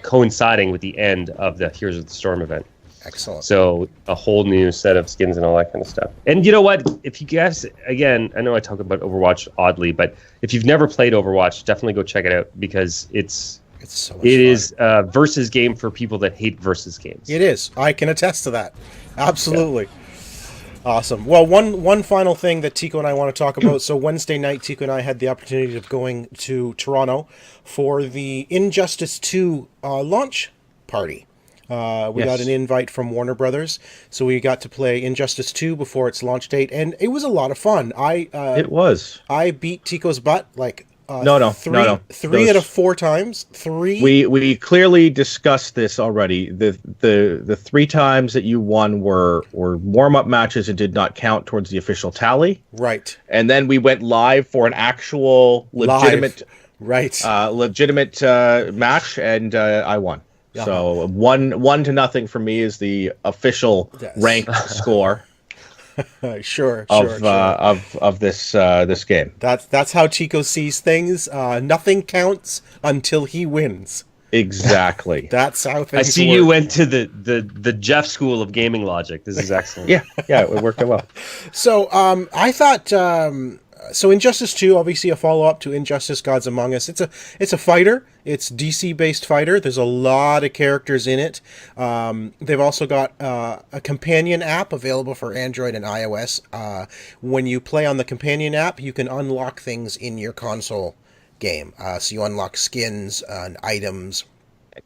coinciding with the end of the Heroes of the Storm event.
Excellent.
So a whole new set of skins and all that kind of stuff. And you know what? If you guys, again, I know I talk about Overwatch oddly, but if you've never played Overwatch, definitely go check it out because it's
so much fun.
is a versus game for people that hate versus games.
It is. I can attest to that. Absolutely. Yeah. Awesome. Well, one final thing that Tico and I want to talk about. So Wednesday night, Tico and I had the opportunity of going to Toronto for the Injustice 2 launch party. We got an invite from Warner Brothers, so we got to play Injustice 2 before its launch date, and it was a lot of fun.
It was.
I beat Tico's butt like
three
out of 4 times.
We clearly discussed this already. The 3 times that you won were warm up matches and did not count towards the official tally.
Right.
And then we went live for an actual legitimate match, and I won. So 1-0 for me is the official rank score.
Sure.
Of this game.
That's how Chico sees things. Nothing counts until he wins.
Exactly.
That's how things
I see
work.
you went to the Jeff School of Gaming Logic. This is excellent.
Yeah, it worked out well.
So I thought so Injustice 2, obviously a follow-up to Injustice Gods Among Us. It's a fighter. It's DC-based fighter. There's a lot of characters in it. They've also got a companion app available for Android and iOS. When you play on the companion app, you can unlock things in your console game. So you unlock skins and items,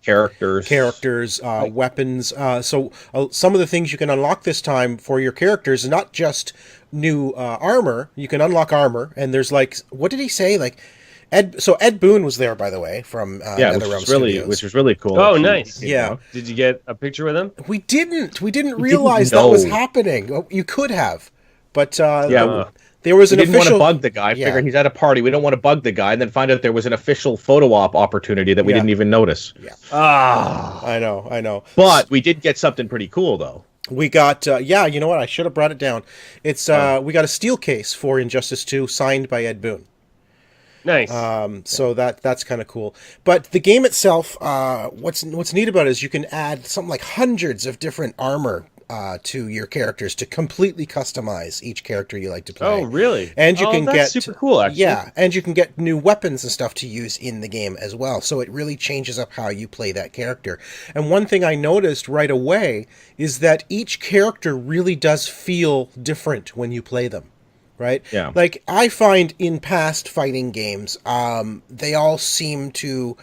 characters, weapons. So some of the things you can unlock this time for your characters is not just new armor. You can unlock armor, and there's like, what did he say? Like Ed Boon was there, by the way, from NetherRealm Studios.
Which was really cool.
Oh, nice.
Yeah.
Did you get a picture with him?
We didn't realize that was happening. You could have, but there was an
we didn't
official.
Want to bug the guy. Figured he's at a party. We don't want to bug the guy, and then find out there was an official photo op opportunity that we didn't even notice.
Yeah.
I
know.
But we did get something pretty cool, though.
We got you know what? I should have brought it down. It's we got a steel case for Injustice 2 signed by Ed Boon.
Nice.
So that's kind of cool. But the game itself, what's neat about it is you can add something like hundreds of different armor to your characters to completely customize each character you like to play.
Oh, really?
And you can
that's
get
super cool, actually.
Yeah, and you can get new weapons and stuff to use in the game as well. So it really changes up how you play that character. And one thing I noticed right away is that each character really does feel different when you play them. Right?
Yeah.
Like, I find in past fighting games, they all seem to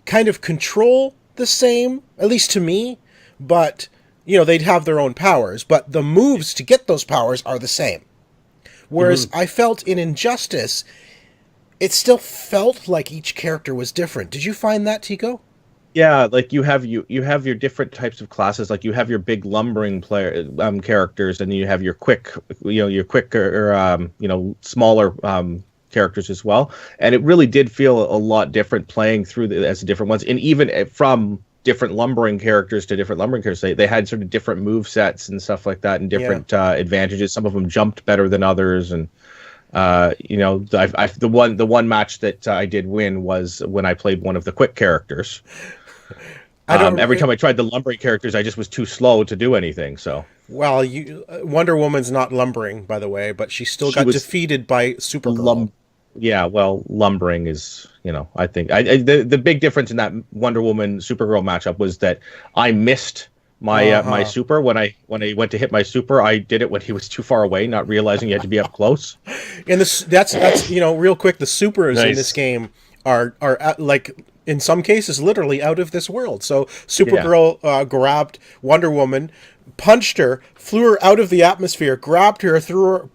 kind of control the same, at least to me, but, they'd have their own powers, but the moves to get those powers are the same. Whereas I felt in Injustice, it still felt like each character was different. Did you find that, Tico?
Yeah, like you have your different types of classes. Like you have your big lumbering player characters, and then you have your quicker, smaller characters as well. And it really did feel a lot different playing through as the different ones, and even from different lumbering characters to different lumbering characters, they had sort of different move sets and stuff like that, and different advantages. Some of them jumped better than others, and the one match that I did win was when I played one of the quick characters. Every time I tried the lumbering characters, I just was too slow to do anything. So,
well, Wonder Woman's not lumbering, by the way, but she got defeated by Supergirl.
Lumbering is, I think the big difference in that Wonder Woman Supergirl matchup was that I missed my my super when I went to hit my super. I did it when he was too far away, not realizing you had to be up close.
And that's real quick. The supers in this game are like, in some cases, literally out of this world. So Supergirl grabbed Wonder Woman, punched her, flew her out of the atmosphere, grabbed her, threw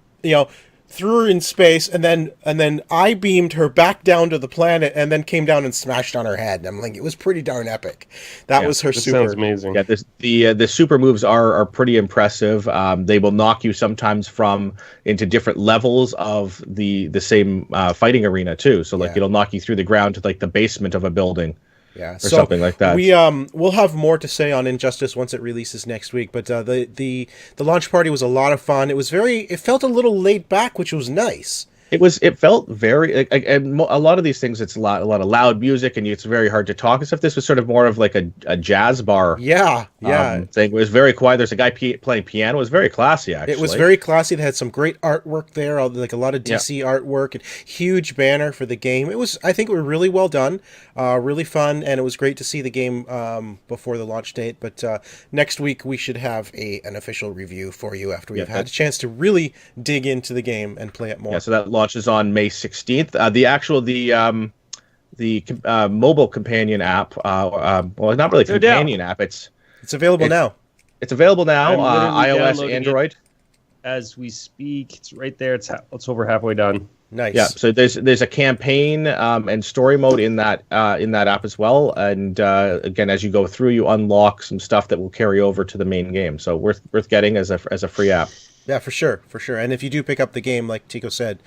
her in space, and then I beamed her back down to the planet, and then came down and smashed on her head. And I'm like, it was pretty darn epic. That was her super.
Sounds amazing.
Yeah, the super moves are pretty impressive. They will knock you sometimes into different levels of the same fighting arena too. So it'll knock you through the ground to like the basement of a building.
Yeah,
or something like that.
We'll have more to say on Injustice once it releases next week. But the launch party was a lot of fun. It felt a little laid back, which was nice.
It felt very and a lot of these things. It's a lot of loud music, and it's very hard to talk and stuff. This was sort of more of like a jazz bar.
Yeah.
Thing. It was very quiet. There's a guy playing piano. It was very classy. Actually,
it was very classy. They had some great artwork there, like a lot of DC artwork and huge banner for the game. I think it was really well done, really fun, and it was great to see the game before the launch date. But next week we should have an official review for you after we've had a chance to really dig into the game and play it more.
Yeah, so that launches on May 16th. The mobile companion app, well, not really companion app. It's
available now.
It's available now, iOS, Android.
As we speak, it's right there. It's over halfway done.
Nice.
Yeah. So there's a campaign and story mode in that app as well. And again, as you go through, you unlock some stuff that will carry over to the main game. So worth getting as a free app.
Yeah, for sure. And if you do pick up the game, like Tico said,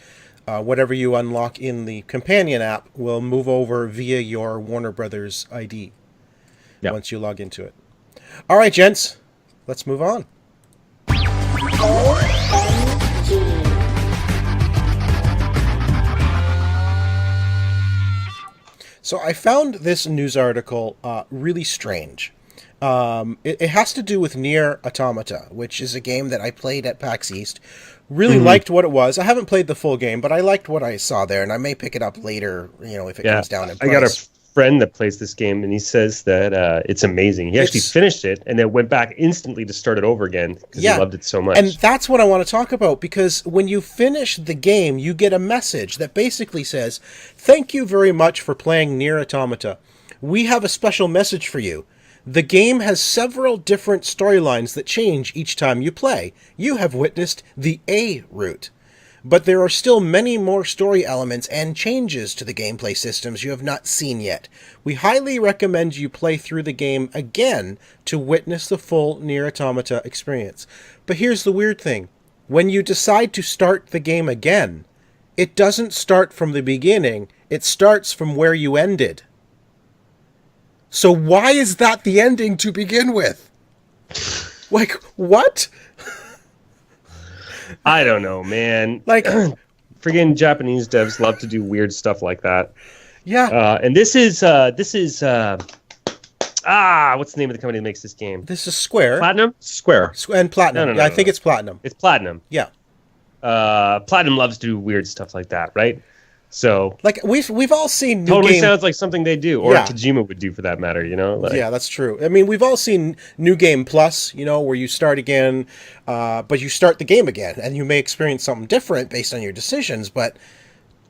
whatever you unlock in the companion app will move over via your Warner Brothers ID once you log into it. All right, gents, let's move on. So I found this news article really strange. It has to do with Nier Automata, which is a game that I played at PAX East. Really liked what it was. I haven't played the full game, but I liked what I saw there, and I may pick it up later, if it comes down in price.
I got a friend that plays this game, and he says that it's amazing. He actually finished it, and then went back instantly to start it over again, because he loved it so much.
And that's what I want to talk about, because when you finish the game, you get a message that basically says, "Thank you very much for playing Nier Automata. We have a special message for you. The game has several different storylines that change each time you play. You have witnessed the A route. But there are still many more story elements and changes to the gameplay systems you have not seen yet. We highly recommend you play through the game again to witness the full Nier Automata experience." But here's the weird thing. When you decide to start the game again, it doesn't start from the beginning. It starts from where you ended. So why is that the ending to begin with? Like, what?
I don't know, man.
Like,
friggin' Japanese devs love to do weird stuff like that.
Yeah.
And this is what's the name of the company that makes this game?
This is Square.
Platinum?
Square.
And Platinum.
No,
I think it's Platinum.
It's Platinum.
Yeah.
Platinum loves to do weird stuff like that, right? So,
like, we've all seen
totally sounds like something they do, or Kojima would do for that matter,
Yeah, that's true. I mean, we've all seen New Game Plus, where you start again, but you start the game again, and you may experience something different based on your decisions, but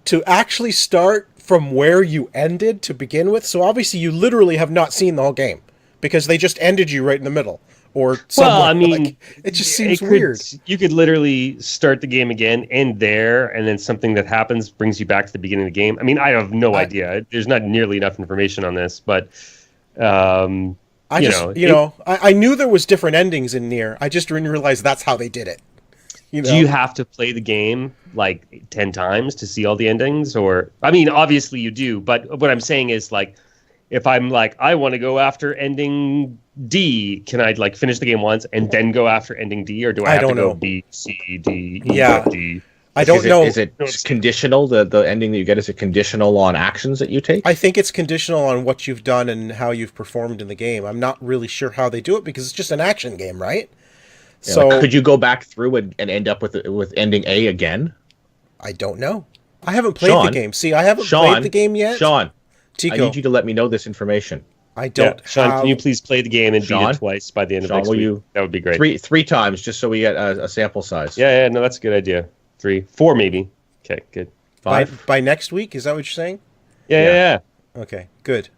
to actually start from where you ended to begin with, so obviously you literally have not seen the whole game, because they just ended you right in the middle. Or
well, I mean,
it just seems weird.
You could literally start the game again, end there, and then something that happens brings you back to the beginning of the game. I mean, I have no idea. There's not nearly enough information on this, but
I knew there was different endings in Nier. I just didn't realize that's how they did it.
Do you have to play the game like 10 times to see all the endings? Or, I mean, obviously you do, but what I'm saying is, like, if I'm like, I want to go after ending D, can I like finish the game once and then go after ending D, or do I have to go B, C, D, E, D?
I don't know.
Is it conditional? The ending that you get, is it conditional on actions that you take?
I think it's conditional on what you've done and how you've performed in the game. I'm not really sure how they do it, because it's just an action game, right?
Yeah, so like, could you go back through and end up with ending A again?
I don't know. I haven't played the game. See, I haven't played the game yet.
Sean,
Tico,
I need you to let me know this information.
I don't.
Sean, can you please play the game and beat it twice by the end of next week? That would be great.
Three times, just so we get a sample size.
Yeah, no, that's a good idea. 3, 4 maybe. Okay, good.
5 by next week. Is that what you're saying?
Yeah.
Okay, good.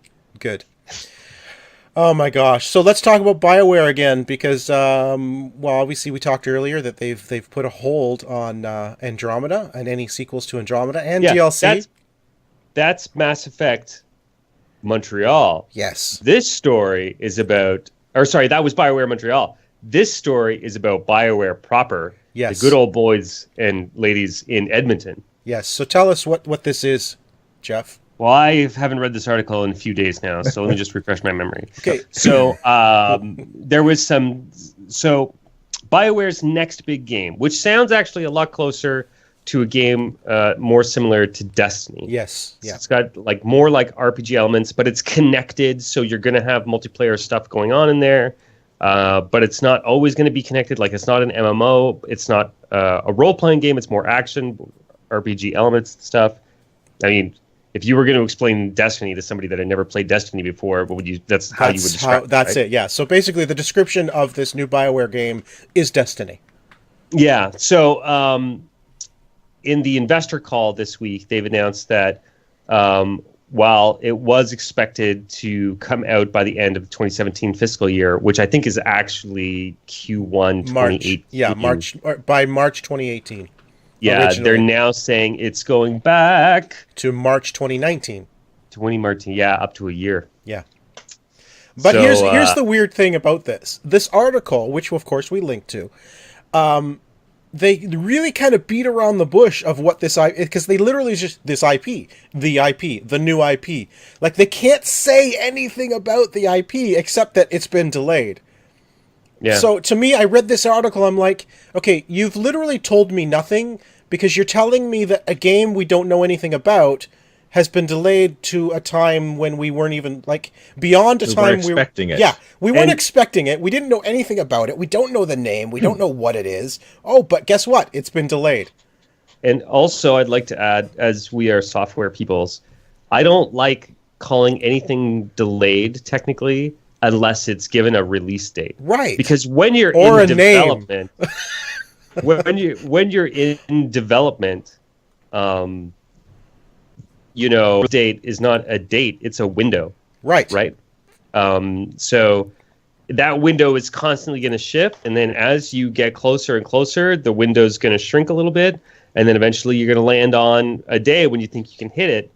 Oh my gosh! So let's talk about BioWare again, because obviously we talked earlier that they've put a hold on Andromeda and any sequels to Andromeda and DLC.
That's Mass Effect Montreal.
Yes.
This story is about, that was BioWare Montreal. This story is about BioWare proper.
Yes.
The good old boys and ladies in Edmonton.
Yes. So tell us what this is, Jeff.
Well, I haven't read this article in a few days now, so let me just refresh my memory.
Okay.
So there was BioWare's next big game, which sounds actually a lot closer to a game more similar to Destiny.
Yes.
So
Yeah.
it's got like more like RPG elements, but it's connected, so you're going to have multiplayer stuff going on in there. But it's not always going to be connected. Like, it's not an MMO. It's not a role-playing game. It's more action, RPG elements and stuff. I mean, if you were going to explain Destiny to somebody that had never played Destiny before, what would you? That's how you would describe it.
That's
right?
it. Yeah. So basically, the description of this new BioWare game is Destiny.
Yeah. So in the investor call this week, they've announced that while it was expected to come out by the end of the 2017 fiscal year, which I think is actually Q1 2018.
Yeah, by March 2018.
Yeah,
originally.
They're now saying it's going back
to March 2019.
2019, yeah, up to a year.
Yeah. But
So,
here's the weird thing about this. This article, which of course we linked to, they really kind of beat around the bush of what this IP, because they literally just this IP, the new IP. Like, they can't say anything about the IP except that it's been delayed.
Yeah.
So to me, I read this article, I'm like, okay, you've literally told me nothing, because you're telling me that a game we don't know anything about has been delayed to a time when we weren't even, like, beyond a
We
time
weren't expecting it.
Yeah, we weren't
And-
expecting it. We didn't know anything about it. We don't know the name. We don't know what it is. Oh, but guess what? It's been delayed.
And also, I'd like to add, as we are software peoples, I don't like calling anything delayed technically unless it's given a release date.
Right.
Because when you're
Or
in
a name.
development, when you're in development, date is not a date; it's a window.
Right.
Right. So that window is constantly going to shift, and then as you get closer and closer, the window's going to shrink a little bit, and then eventually you're going to land on a day when you think you can hit it.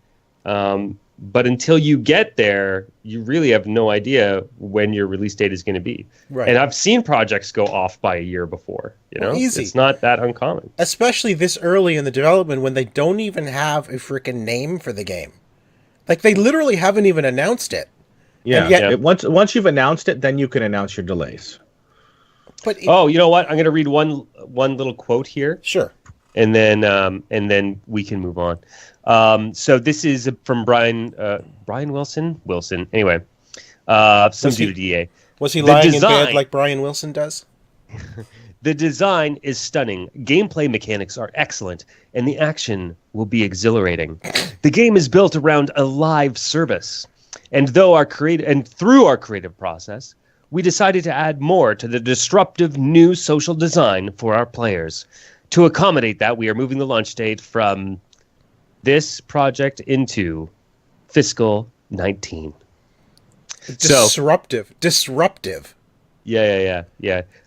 But until you get there, you really have no idea when your release date is going to be.
Right.
And I've seen projects go off by a year before.
Easy.
It's not that uncommon.
Especially this early in the development when they don't even have a freaking name for the game. Like, they literally haven't even announced it.
Yeah.
And yet-
Once you've announced it, then you can announce your delays.
But
Oh, you know what? I'm going to read one little quote here.
sure.
And then we can move on. So this is from Brian Wilson. Anyway, some dude at EA.
Was he
The
lying in
design-
bed like Brian Wilson does?
The design is stunning. Gameplay mechanics are excellent, and the action will be exhilarating. The game is built around a live service, and through our creative process, we decided to add more to the disruptive new social design for our players. To accommodate that, we are moving the launch date from this project into fiscal 19.
Disruptive.
Yeah.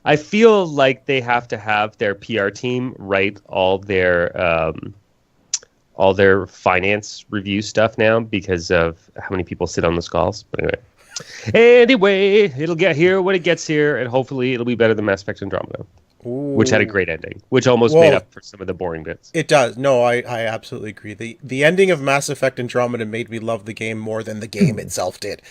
I feel like they have to have their PR team write all their finance review stuff now because of how many people sit on those calls. But anyway, it'll get here when it gets here, and hopefully it'll be better than Mass Effect Andromeda. Which had a great ending, which almost made up for some of the boring bits.
It does. No, I absolutely agree. The ending of Mass Effect Andromeda made me love the game more than the game itself did.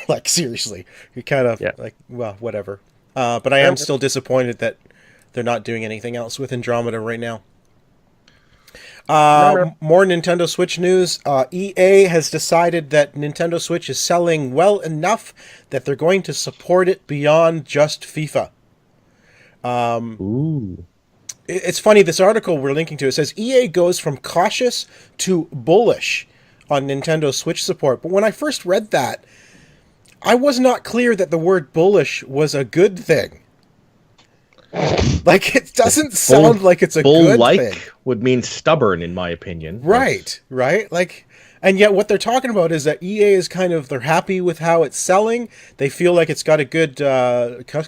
Like, seriously. You kind of, like, well, whatever. But I am still disappointed that they're not doing anything else with Andromeda right now. More Nintendo Switch news. EA has decided that Nintendo Switch is selling well enough that they're going to support it beyond just FIFA.
Ooh.
It's funny, this article we're linking to, it says EA goes from cautious to bullish on Nintendo Switch support. But when I first read that, I was not clear that the word bullish was a good thing. Like, it doesn't sound like it's a good thing.
Would mean stubborn, in my opinion.
Right. Like, and yet what they're talking about is that EA is they're happy with how it's selling. They feel like it's got a good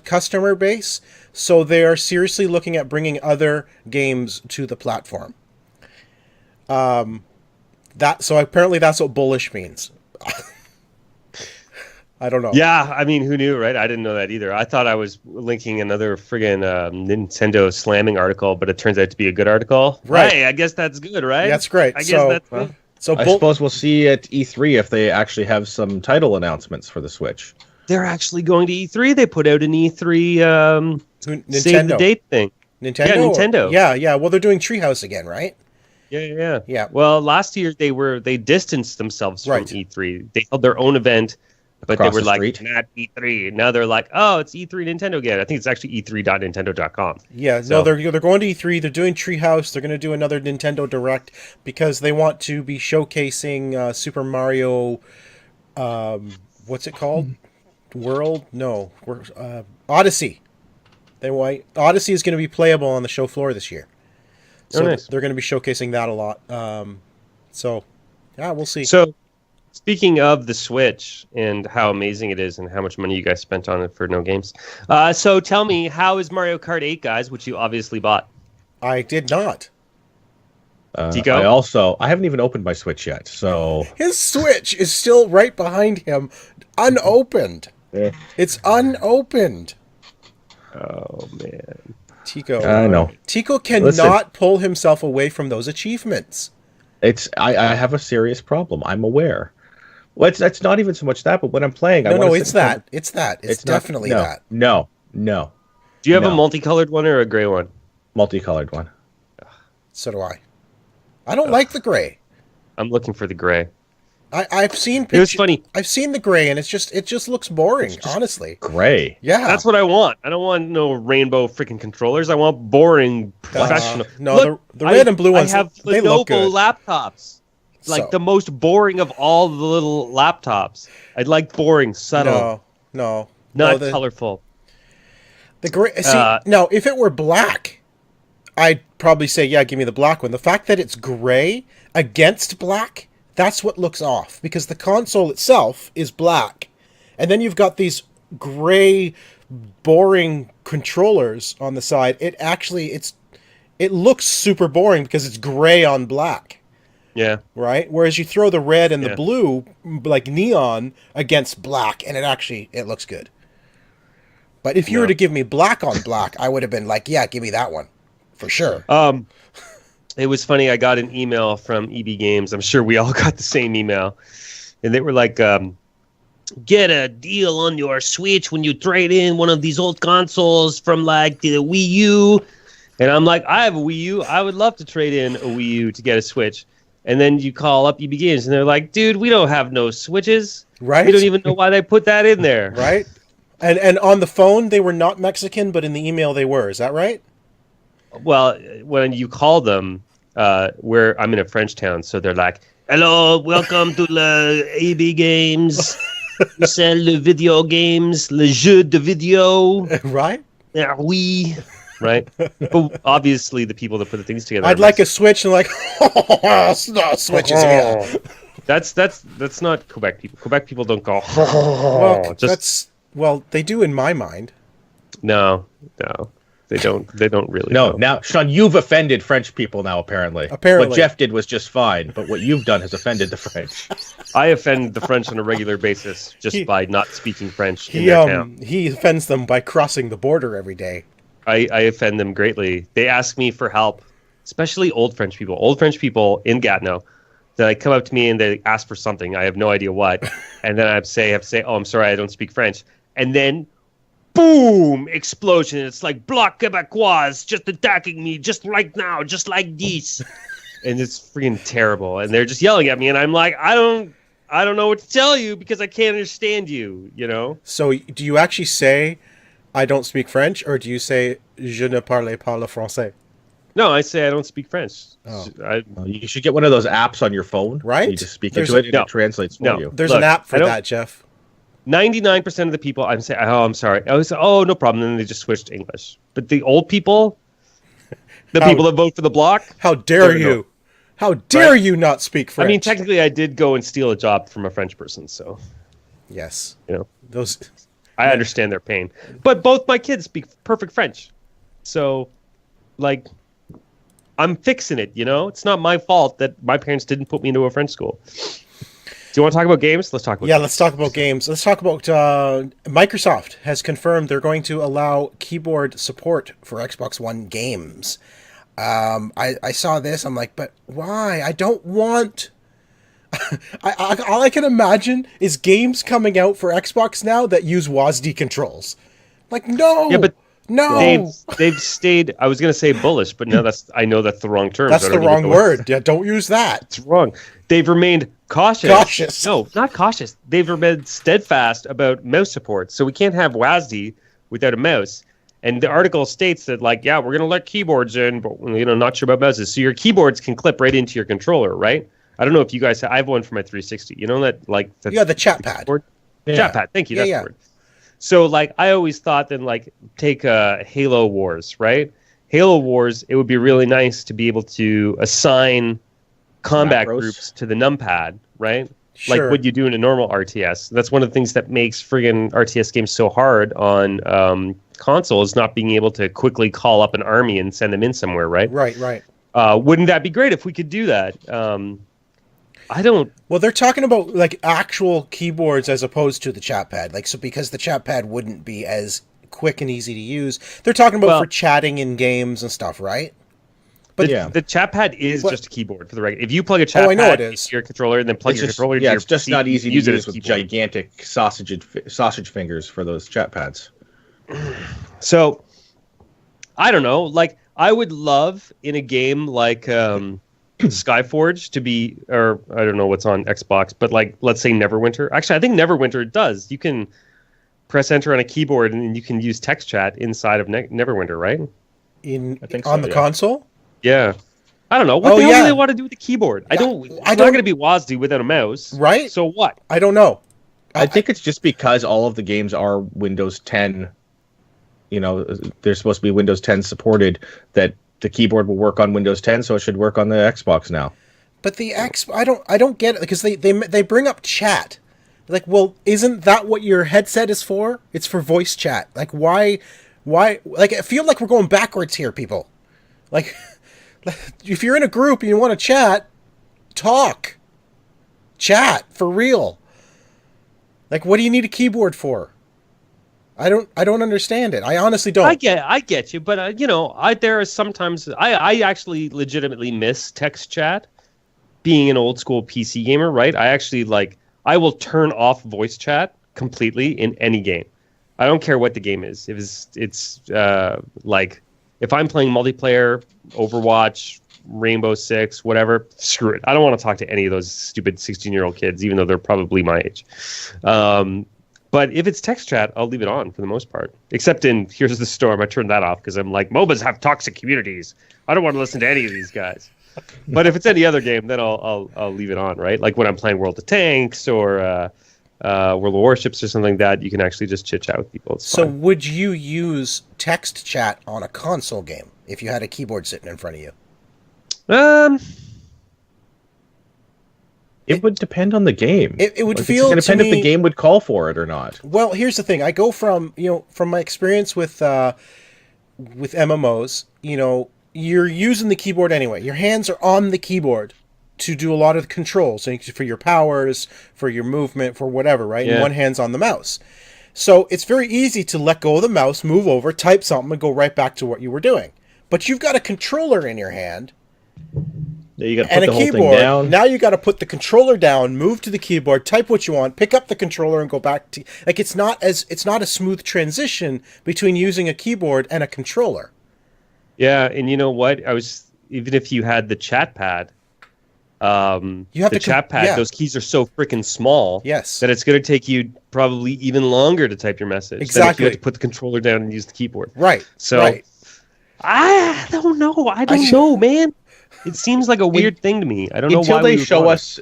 customer base. So they are seriously looking at bringing other games to the platform. So apparently that's what bullish means. I don't know.
Yeah, I mean, who knew, right? I didn't know that either. I thought I was linking another friggin' Nintendo slamming article, but it turns out to be a good article.
Right.
Hey, I guess that's good, right?
That's great.
I guess that's good.
So
I suppose we'll see at E3 if they actually have some title announcements for the Switch.
They're actually going to E3. They put out an E3 save the
Nintendo.
date thing.
Nintendo?
Yeah, Nintendo.
Yeah. Well, they're doing Treehouse again, right?
Yeah. Well, last year they distanced themselves from
Right.
E3. They held their own event, but
Across
they were
the
like,
street.
not E3. Now they're like, oh, it's E3 Nintendo again. I think it's actually E3.Nintendo.com.
Yeah,
So-
no, they're going to E3. They're doing Treehouse. They're going to do another Nintendo Direct because they want to be showcasing Super Mario. What's it called? World? No, Odyssey. Odyssey is going to be playable on the show floor this year. So
nice.
they're going to be showcasing that a lot. So yeah, we'll see.
So, speaking of the Switch and how amazing it is and how much money you guys spent on it for no games. So tell me, how is Mario Kart 8, guys, which you obviously bought?
I did not.
Tico?
I haven't even opened my Switch yet, so
His Switch is still right behind him, unopened. It's unopened.
Oh, man.
Tico.
I know.
Tico cannot pull himself away from those achievements.
I have a serious problem. I'm aware. Well, it's not even so much that, but when I'm playing,
It's that. It's definitely that.
No.
Do you have a multicolored one or a gray one?
Multicolored one.
So do I. I don't like the gray.
I'm looking for the gray.
I've seen
It was funny.
I've seen the gray, and it just looks boring. Honestly,
Gray.
yeah,
That's what I want. I don't want no rainbow freaking controllers. I want boring professional.
no,
Look,
the red and blue ones.
I have
they look
Lenovo
good.
laptops. Like
So-
the most boring of all the little laptops. I'd like boring, subtle,
No,
not
the
colorful.
The gray. See, now if it were black, I'd probably say yeah, give me the black one. The fact that it's gray against black. That's what looks off, because the console itself is black. And then you've got these gray, boring controllers on the side. It looks super boring because it's gray on black,
Yeah.
right? Whereas you throw the red and
Yeah.
the blue, like neon, against black, and it looks good. But if you were to give me black on black, I would have been like, yeah, give me that one. For sure.
It was funny. I got an email from EB Games. I'm sure we all got the same email. And they were like, get a deal on your Switch when you trade in one of these old consoles from like the Wii U. And I'm like, I have a Wii U. I would love to trade in a Wii U to get a Switch. And then you call up EB Games and they're like, dude, we don't have no Switches.
Right.
We don't even know why they put that in there.
Right? And on the phone, they were not Mexican, but in the email, they were. Is that right?
Well, when you call them, where I'm in a French town, so they're like, "Hello, welcome to the AB Games. We sell the video games, le jeu de video.
Right?
Oui." Right? But obviously, the people that put the things together.
I'd like a Switch and like, no, Switches here.
That's not Quebec people. Quebec people don't go.
Well, they do in my mind.
No. They don't really.
No,
know.
now, Sean, you've offended French people now, apparently.
Apparently.
What Jeff did was just fine, but what you've done has offended the French.
I offend the French on a regular basis just by not speaking French in their town.
He offends them by crossing the border every day.
I offend them greatly. They ask me for help, especially old French people. Old French people in Gatineau, they like come up to me and they ask for something. I have no idea what, and then I have to say, "Oh, I'm sorry, I don't speak French." And then, boom! Explosion. It's like Bloc Québécois just attacking me, just right now, just like this, and it's freaking terrible. And they're just yelling at me, and I'm like, I don't know what to tell you because I can't understand you. You know.
So, do you actually say, "I don't speak French," or do you say, "Je ne parle pas le français"?
No, I say I don't speak French.
Oh.
Well, you should get one of those apps on your phone.
Right?
You just speak
There's
into it and
no.
it translates for
No.
you.
There's
Look,
an app for
I don't-
that, Jeff.
99% of the people, I'm saying, "Oh, I'm sorry." I was, "Oh, no problem." And then they just switched to English. But the old people, the people that vote for the bloc,
How dare
Don't know.
you? How dare you not speak French?
I mean, technically, I did go and steal a job from a French person, so
yes.
you know,
Those.
I understand their pain. But both my kids speak perfect French, so like, I'm fixing it. You know, it's not my fault that my parents didn't put me into a French school. Do you want to talk about games? Let's talk about
Yeah,
games.
let's talk about games. Let's talk about Microsoft has confirmed they're going to allow keyboard support for Xbox One games. I saw this. I'm like, but why? I don't want. All I can imagine is games coming out for Xbox now that use WASD controls. Like, no.
Yeah, but
No,
they've stayed. I was going to say bullish, but no, I know that's the wrong term.
that's
so I
the
don't even
wrong
know
word. Yeah, don't use that.
It's wrong. They've remained cautious.
Cautious.
No, not cautious. They've remained steadfast about mouse support. So we can't have WASD without a mouse. And the article states that, like, yeah, we're going to let keyboards in, but, not sure about mouses. So your keyboards can clip right into your controller, right? I don't know if you guys I have one for my 360. You know that, like...
Yeah, the chat pad.
Yeah. Chat pad. Thank you. That's
Yeah.
the word. So, like, I always thought that, like, take Halo Wars, right? Halo Wars, it would be really nice to be able to assign combat groups to the numpad, right?
Sure.
Like what you do in a normal RTS. That's one of the things that makes friggin' RTS games so hard on console is not being able to quickly call up an army and send them in somewhere, right?
Right.
Wouldn't that be great if we could do that? I don't...
Well, they're talking about, like, actual keyboards as opposed to the chat pad. Like, so because the chat pad wouldn't be as quick and easy to use. They're talking about for chatting in games and stuff, right?
But the chat pad is just a keyboard for the regular. If you plug a chat
I know
pad
it is.
into your controller and then plug your controller into your
it's just
PC,
not easy to use with
keyboard.
gigantic sausage fingers for those chat pads.
So, I don't know. Like, I would love in a game like Skyforge to be, or I don't know what's on Xbox, but like, let's say Neverwinter. Actually, I think Neverwinter does. You can press enter on a keyboard and you can use text chat inside of Neverwinter, right?
On the console?
Yeah. I don't know. What the hell do they want to do with the keyboard? It's not going to be WASD without a mouse.
Right.
So what?
I don't know.
I think it's just because all of the games are Windows 10. They're supposed to be Windows 10 supported, that the keyboard will work on Windows 10, so it should work on the Xbox now.
But the I don't get it, because they bring up chat. Like, well, isn't that what your headset is for? It's for voice chat. Like, why like, I feel like we're going backwards here, people. Like, if you're in a group and you want to chat, talk. Chat for real. Like, what do you need a keyboard for? I don't understand it. I honestly don't.
I get you, but there are sometimes I actually legitimately miss text chat. Being an old school PC gamer, right? I will turn off voice chat completely in any game. I don't care what the game is. It's like if I'm playing multiplayer, Overwatch, Rainbow Six, whatever, screw it. I don't want to talk to any of those stupid 16-year-old kids, even though they're probably my age. But if it's text chat, I'll leave it on for the most part. Except in Here's the Storm, I turned that off because I'm like, MOBAs have toxic communities. I don't want to listen to any of these guys. But if it's any other game, then I'll leave it on, right? Like when I'm playing World of Tanks or World of Warships or something like that, you can actually just chit chat with people. It's
so
fine.
would you use text chat on a console game if you had a keyboard sitting in front of you?
It would depend on the game.
It would
It's
feel
going to depend
me,
if the game would call for it or not.
Well, here's the thing. I go from my experience with MMOs. You're using the keyboard anyway. Your hands are on the keyboard to do a lot of the controls, for your powers, for your movement, for whatever, right?
Yeah.
And one hand's on the mouse. So it's very easy to let go of the mouse, move over, type something, and go right back to what you were doing. But you've got a controller in your hand.
Yeah, you got to
And
put
a
the whole thing
keyboard.
down.
Now you got to put the controller down, move to the keyboard, type what you want, pick up the controller, and go back to it's not a smooth transition between using a keyboard and a controller.
Yeah, and you know what? Even if you had the chat pad, chat pad,
yeah.
those keys are so freaking small
Yes.
that it's going to take you probably even longer to type your message. Than if
Exactly.
you had to put the controller down and use the keyboard.
Right.
So
right.
I don't know. I don't know, man. It seems like a weird thing to me. I don't know why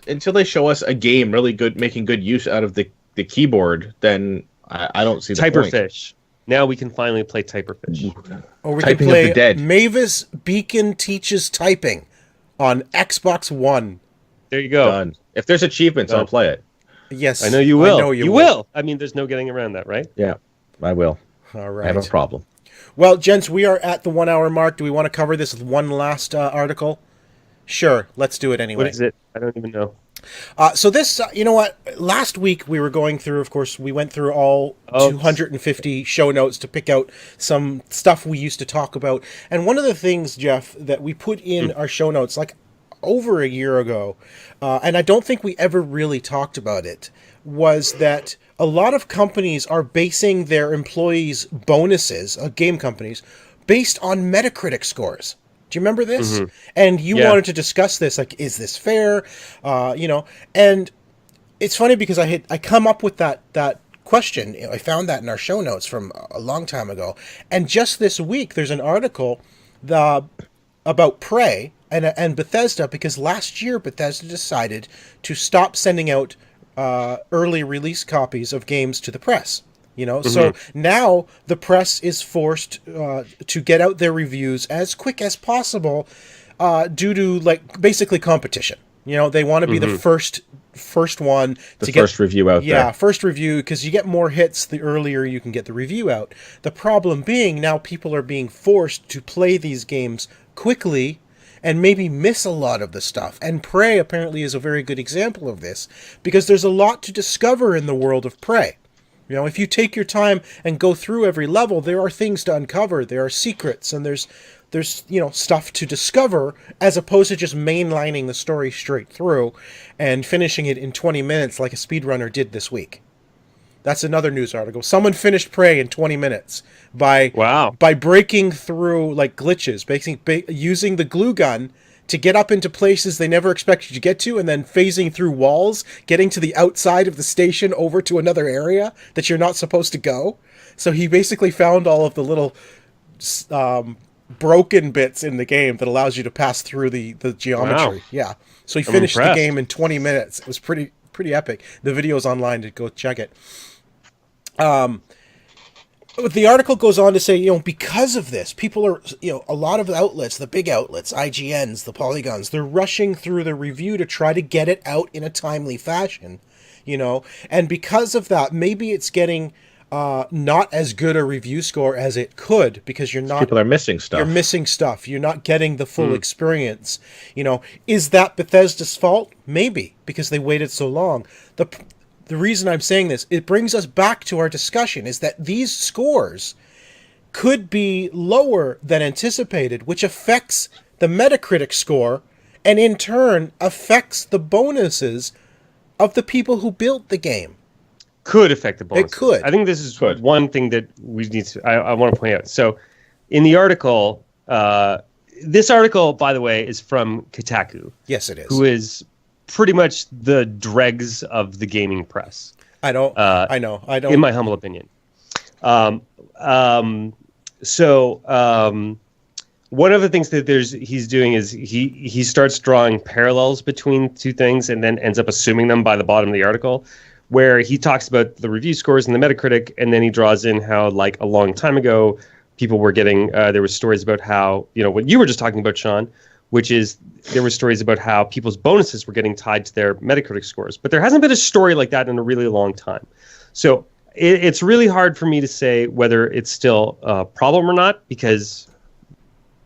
until they show us a game really good, making good use out of the keyboard. Then I don't see the point.
Typerfish. Now we can finally play Typerfish.
Or we
Typing
can
of
play
the Dead.
Mavis Beacon Teaches Typing on Xbox One.
There you go.
Done. If there's achievements, I'll play it.
Yes.
I know you will.
I know
you will. I mean, there's no getting around that, right?
Yeah, I will.
All right.
I have a problem.
Well, gents, we are at the 1 hour mark. Do we want to cover this with one last article? Sure. Let's do it anyway.
What is it? I don't even know.
So this, you know what? Last week we were going through, of course, we went through all 250 show notes to pick out some stuff we used to talk about. And one of the things, Jeff, that we put in our show notes, like over a year ago, and I don't think we ever really talked about it, was that a lot of companies are basing their employees' bonuses, game companies, based on Metacritic scores. Do you remember this?
Mm-hmm.
And you
Yeah.
wanted to discuss this, like, is this fair? And it's funny because I come up with that question. I found that in our show notes from a long time ago. And just this week, there's an article about Prey and Bethesda, because last year Bethesda decided to stop sending out early release copies of games to the press. So now the press is forced to get out their reviews as quick as possible due to, like, basically competition. They want to be the first one to get
first review out there.
Yeah, first review, because you get more hits the earlier you can get the review out. The problem being now people are being forced to play these games quickly and maybe miss a lot of the stuff. And Prey apparently is a very good example of this, because there's a lot to discover in the world of Prey. If you take your time and go through every level, there are things to uncover. There are secrets, and there's stuff to discover, as opposed to just mainlining the story straight through and finishing it in 20 minutes like a speedrunner did this week. That's another news article. Someone finished Prey in 20 minutes by breaking through, like, glitches, basically using the glue gun to get up into places they never expected you to get to, and then phasing through walls, getting to the outside of the station over to another area that you're not supposed to go. So he basically found all of the little broken bits in the game that allows you to pass through the geometry.
Wow.
Yeah. So he
I'm
finished
impressed.
the game in 20 minutes. It was pretty epic. The video's online, to go check it. The article goes on to say, because of this, people are, a lot of outlets, the big outlets, IGNs, the Polygons, they're rushing through the review to try to get it out in a timely fashion, and because of that, maybe it's getting not as good a review score as it could, because
People are missing stuff.
You're missing stuff. You're not getting the full experience. Is that Bethesda's fault? Maybe, because they waited so long. The reason I'm saying this, it brings us back to our discussion, is that these scores could be lower than anticipated, which affects the Metacritic score, and in turn affects the bonuses of the people who built the game.
Could affect the bonuses.
It could.
I think this is one thing that we need to, I want to point out. So in the article, this article, by the way, is from Kotaku.
Yes, it is.
Who is pretty much the dregs of the gaming press.
I know.
In my humble opinion. One of the things that he's doing is he starts drawing parallels between two things and then ends up assuming them by the bottom of the article, where he talks about the review scores and the Metacritic, and then he draws in how, like, a long time ago, people were getting, there were stories about how, what you were just talking about, Sean, which is there were stories about how people's bonuses were getting tied to their Metacritic scores. But there hasn't been a story like that in a really long time. So it's really hard for me to say whether it's still a problem or not, because,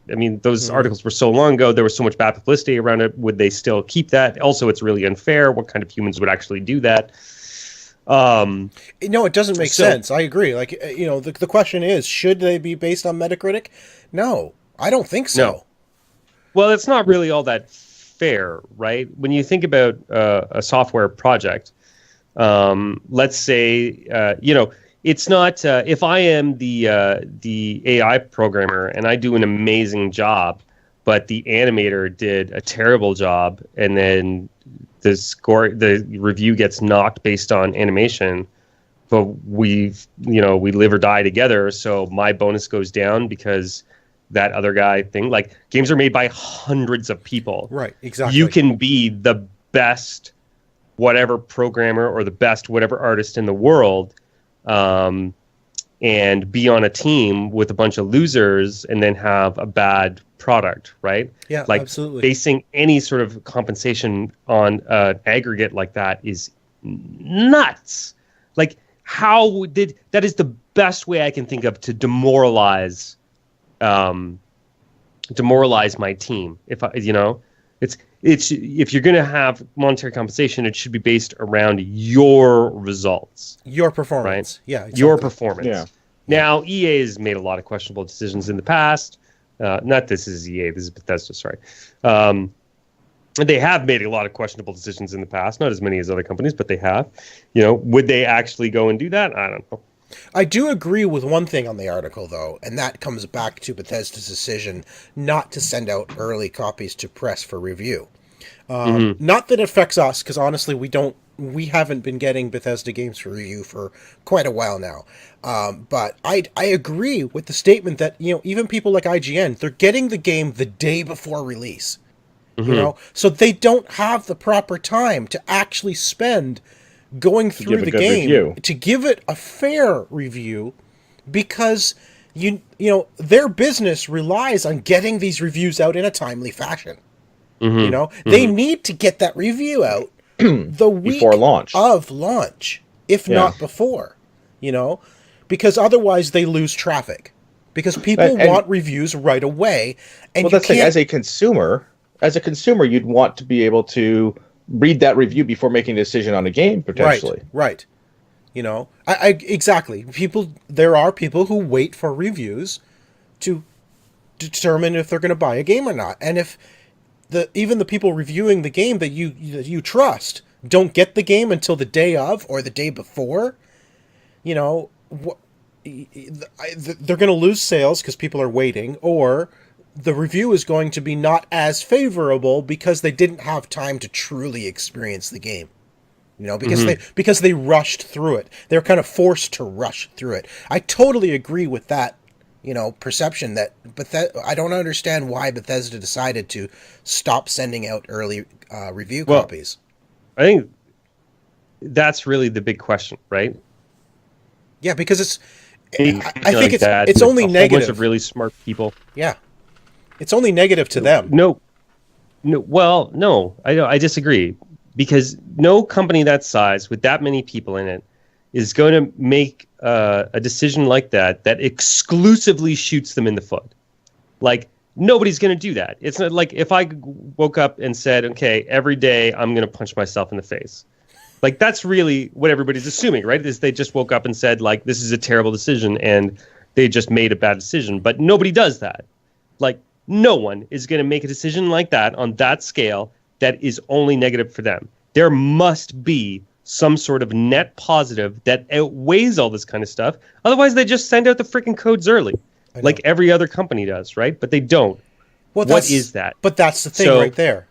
those articles were so long ago. There was so much bad publicity around it. Would they still keep that? Also, it's really unfair. What kind of humans would actually do that?
No, it doesn't make sense. I agree. Like, the question is, should they be based on Metacritic? No, I don't think so.
No. Well, it's not really all that fair, right? When you think about a software project, let's say, it's not, if I am the AI programmer and I do an amazing job, but the animator did a terrible job, and then the review gets knocked based on animation, but we live or die together, so my bonus goes down because that other guy thing. Like, games are made by hundreds of people.
Right, exactly.
You can be the best whatever programmer or the best whatever artist in the world, and be on a team with a bunch of losers and then have a bad product, right?
Yeah,
like,
absolutely.
Basing any sort of compensation on an aggregate like that is nuts. Like, that is the best way I can think of to demoralize my team. It's if you're going to have monetary compensation, it should be based around your results,
your performance.
Right?
Yeah, exactly.
Your performance.
Yeah.
Now, EA has made a lot of questionable decisions in the past. Not this is EA, this is Bethesda. Sorry. And they have made a lot of questionable decisions in the past, not as many as other companies, but they have. You know, would they actually go and do that? I don't know.
I do agree with one thing on the article, though, and that comes back to Bethesda's decision not to send out early copies to press for review. Not that it affects us, because honestly, we haven't been getting Bethesda games for review for quite a while now. But I agree with the statement that, you know, even people like IGN, they're getting the game the day before release. You know, so they don't have the proper time to actually spend going through the game to give it a fair review, because you know their business relies on getting these reviews out in a timely fashion. You know, they need to get that review out the week
before launch
of launch, if not before. You know, because otherwise they lose traffic, because people want reviews right away. And
well, that's the thing. As a consumer, you'd want to be able to read that review before making a decision on a game, potentially.
Right. You know, I exactly. There are people who wait for reviews to determine if they're going to buy a game or not. And if even the people reviewing the game that you trust don't get the game until the day of or the day before, you know, they're going to lose sales because people are waiting, or the review is going to be not as favorable because they didn't have time to truly experience the game. You know, because they rushed through it. They're kind of forced to rush through it. I totally agree with that, you know, perception that I don't understand why Bethesda decided to stop sending out early review copies.
I think that's really the big question, right?
Yeah, because I think
like
it's only negative.
A bunch of really smart people.
Yeah. It's only negative to them.
No. Well, no, I disagree, because no company that size with that many people in it is going to make a decision like that exclusively shoots them in the foot. Like, nobody's going to do that. It's not like if I woke up and said, okay, every day I'm going to punch myself in the face. Like, that's really what everybody's assuming, right? Is they just woke up and said, like, this is a terrible decision, and they just made a bad decision. But nobody does that. Like, no one is going to make a decision like that on that scale that is only negative for them. There must be some sort of net positive that outweighs all this kind of stuff. Otherwise, they just send out the freaking codes early, like every other company does, right? But they don't. Well, what is that?
But that's the thing right there.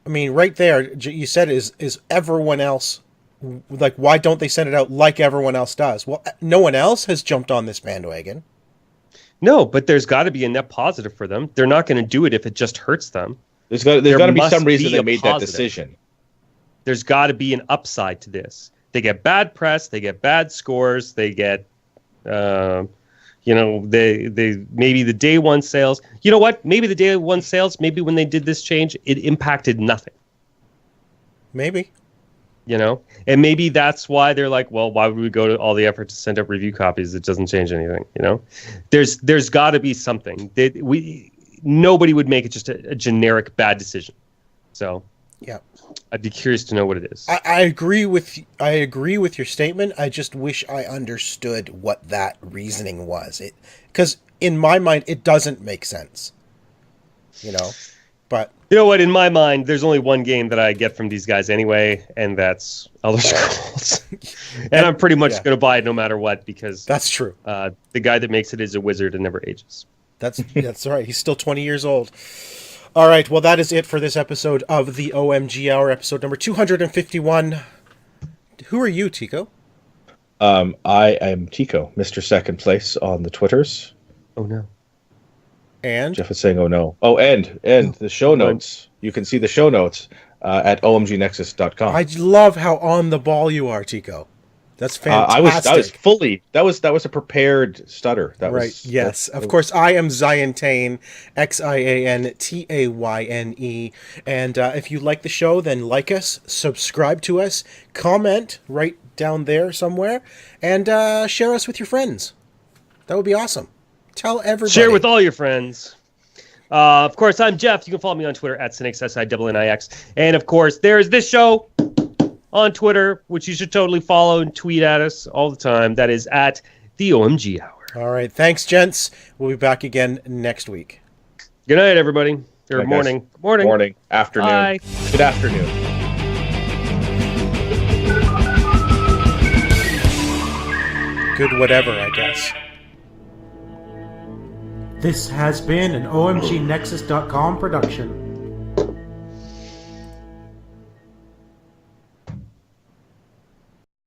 I mean, right there, you said is everyone else, like, why don't they send it out like everyone else does? Well, no one else has jumped on this bandwagon.
No, but there's got to be a net positive for them. They're not going to do it if it just hurts them.
There's got to be some reason they made that decision.
There's got to be an upside to this. They get bad press, they get bad scores, they get, you know, they maybe the day one sales. You know what? Maybe the day one sales. Maybe when they did this change, it impacted nothing.
Maybe.
You know, and maybe that's why they're like, well, why would we go to all the effort to send up review copies? It doesn't change anything. You know, there's got to be something that nobody would make it just a generic bad decision. So
yeah,
I'd be curious to know what it is.
I agree with your statement. I just wish I understood what that reasoning was. Because in my mind, it doesn't make sense. You know, but
you know what? In my mind, there's only one game that I get from these guys anyway, and that's Elder Scrolls. And I'm pretty much going to buy it no matter what, because
that's true.
The guy that makes it is a wizard and never ages.
That's right. He's still 20 years old. All right. Well, that is it for this episode of the OMG Hour, episode number 251. Who are you, Tico?
I am Tico, Mr. Second Place on the Twitters.
Oh no.
And
Jeff is saying, "Oh no!" Oh, and the show notes. You can see the show notes at omgnexus.com.
I love how on the ball you are, Tico. That's fantastic.
I was fully. That was a prepared stutter. That
right.
Was,
yes. Of course, I am Ziantane, Xiantane, and if you like the show, then like us, subscribe to us, comment right down there somewhere, and share us with your friends. That would be awesome. Tell everybody.
Share with all your friends. Of course, I'm Jeff. You can follow me on Twitter at Sinix, SINNIX. And of course, there's this show on Twitter, which you should totally follow and tweet at us all the time. That is at the OMG Hour.
All right. Thanks, gents. We'll be back again next week.
Good night, everybody. Or
I guess.
morning. Morning.
Morning, afternoon.
Bye.
Good afternoon.
Good whatever, I guess.
This has been an OMGNexus.com production.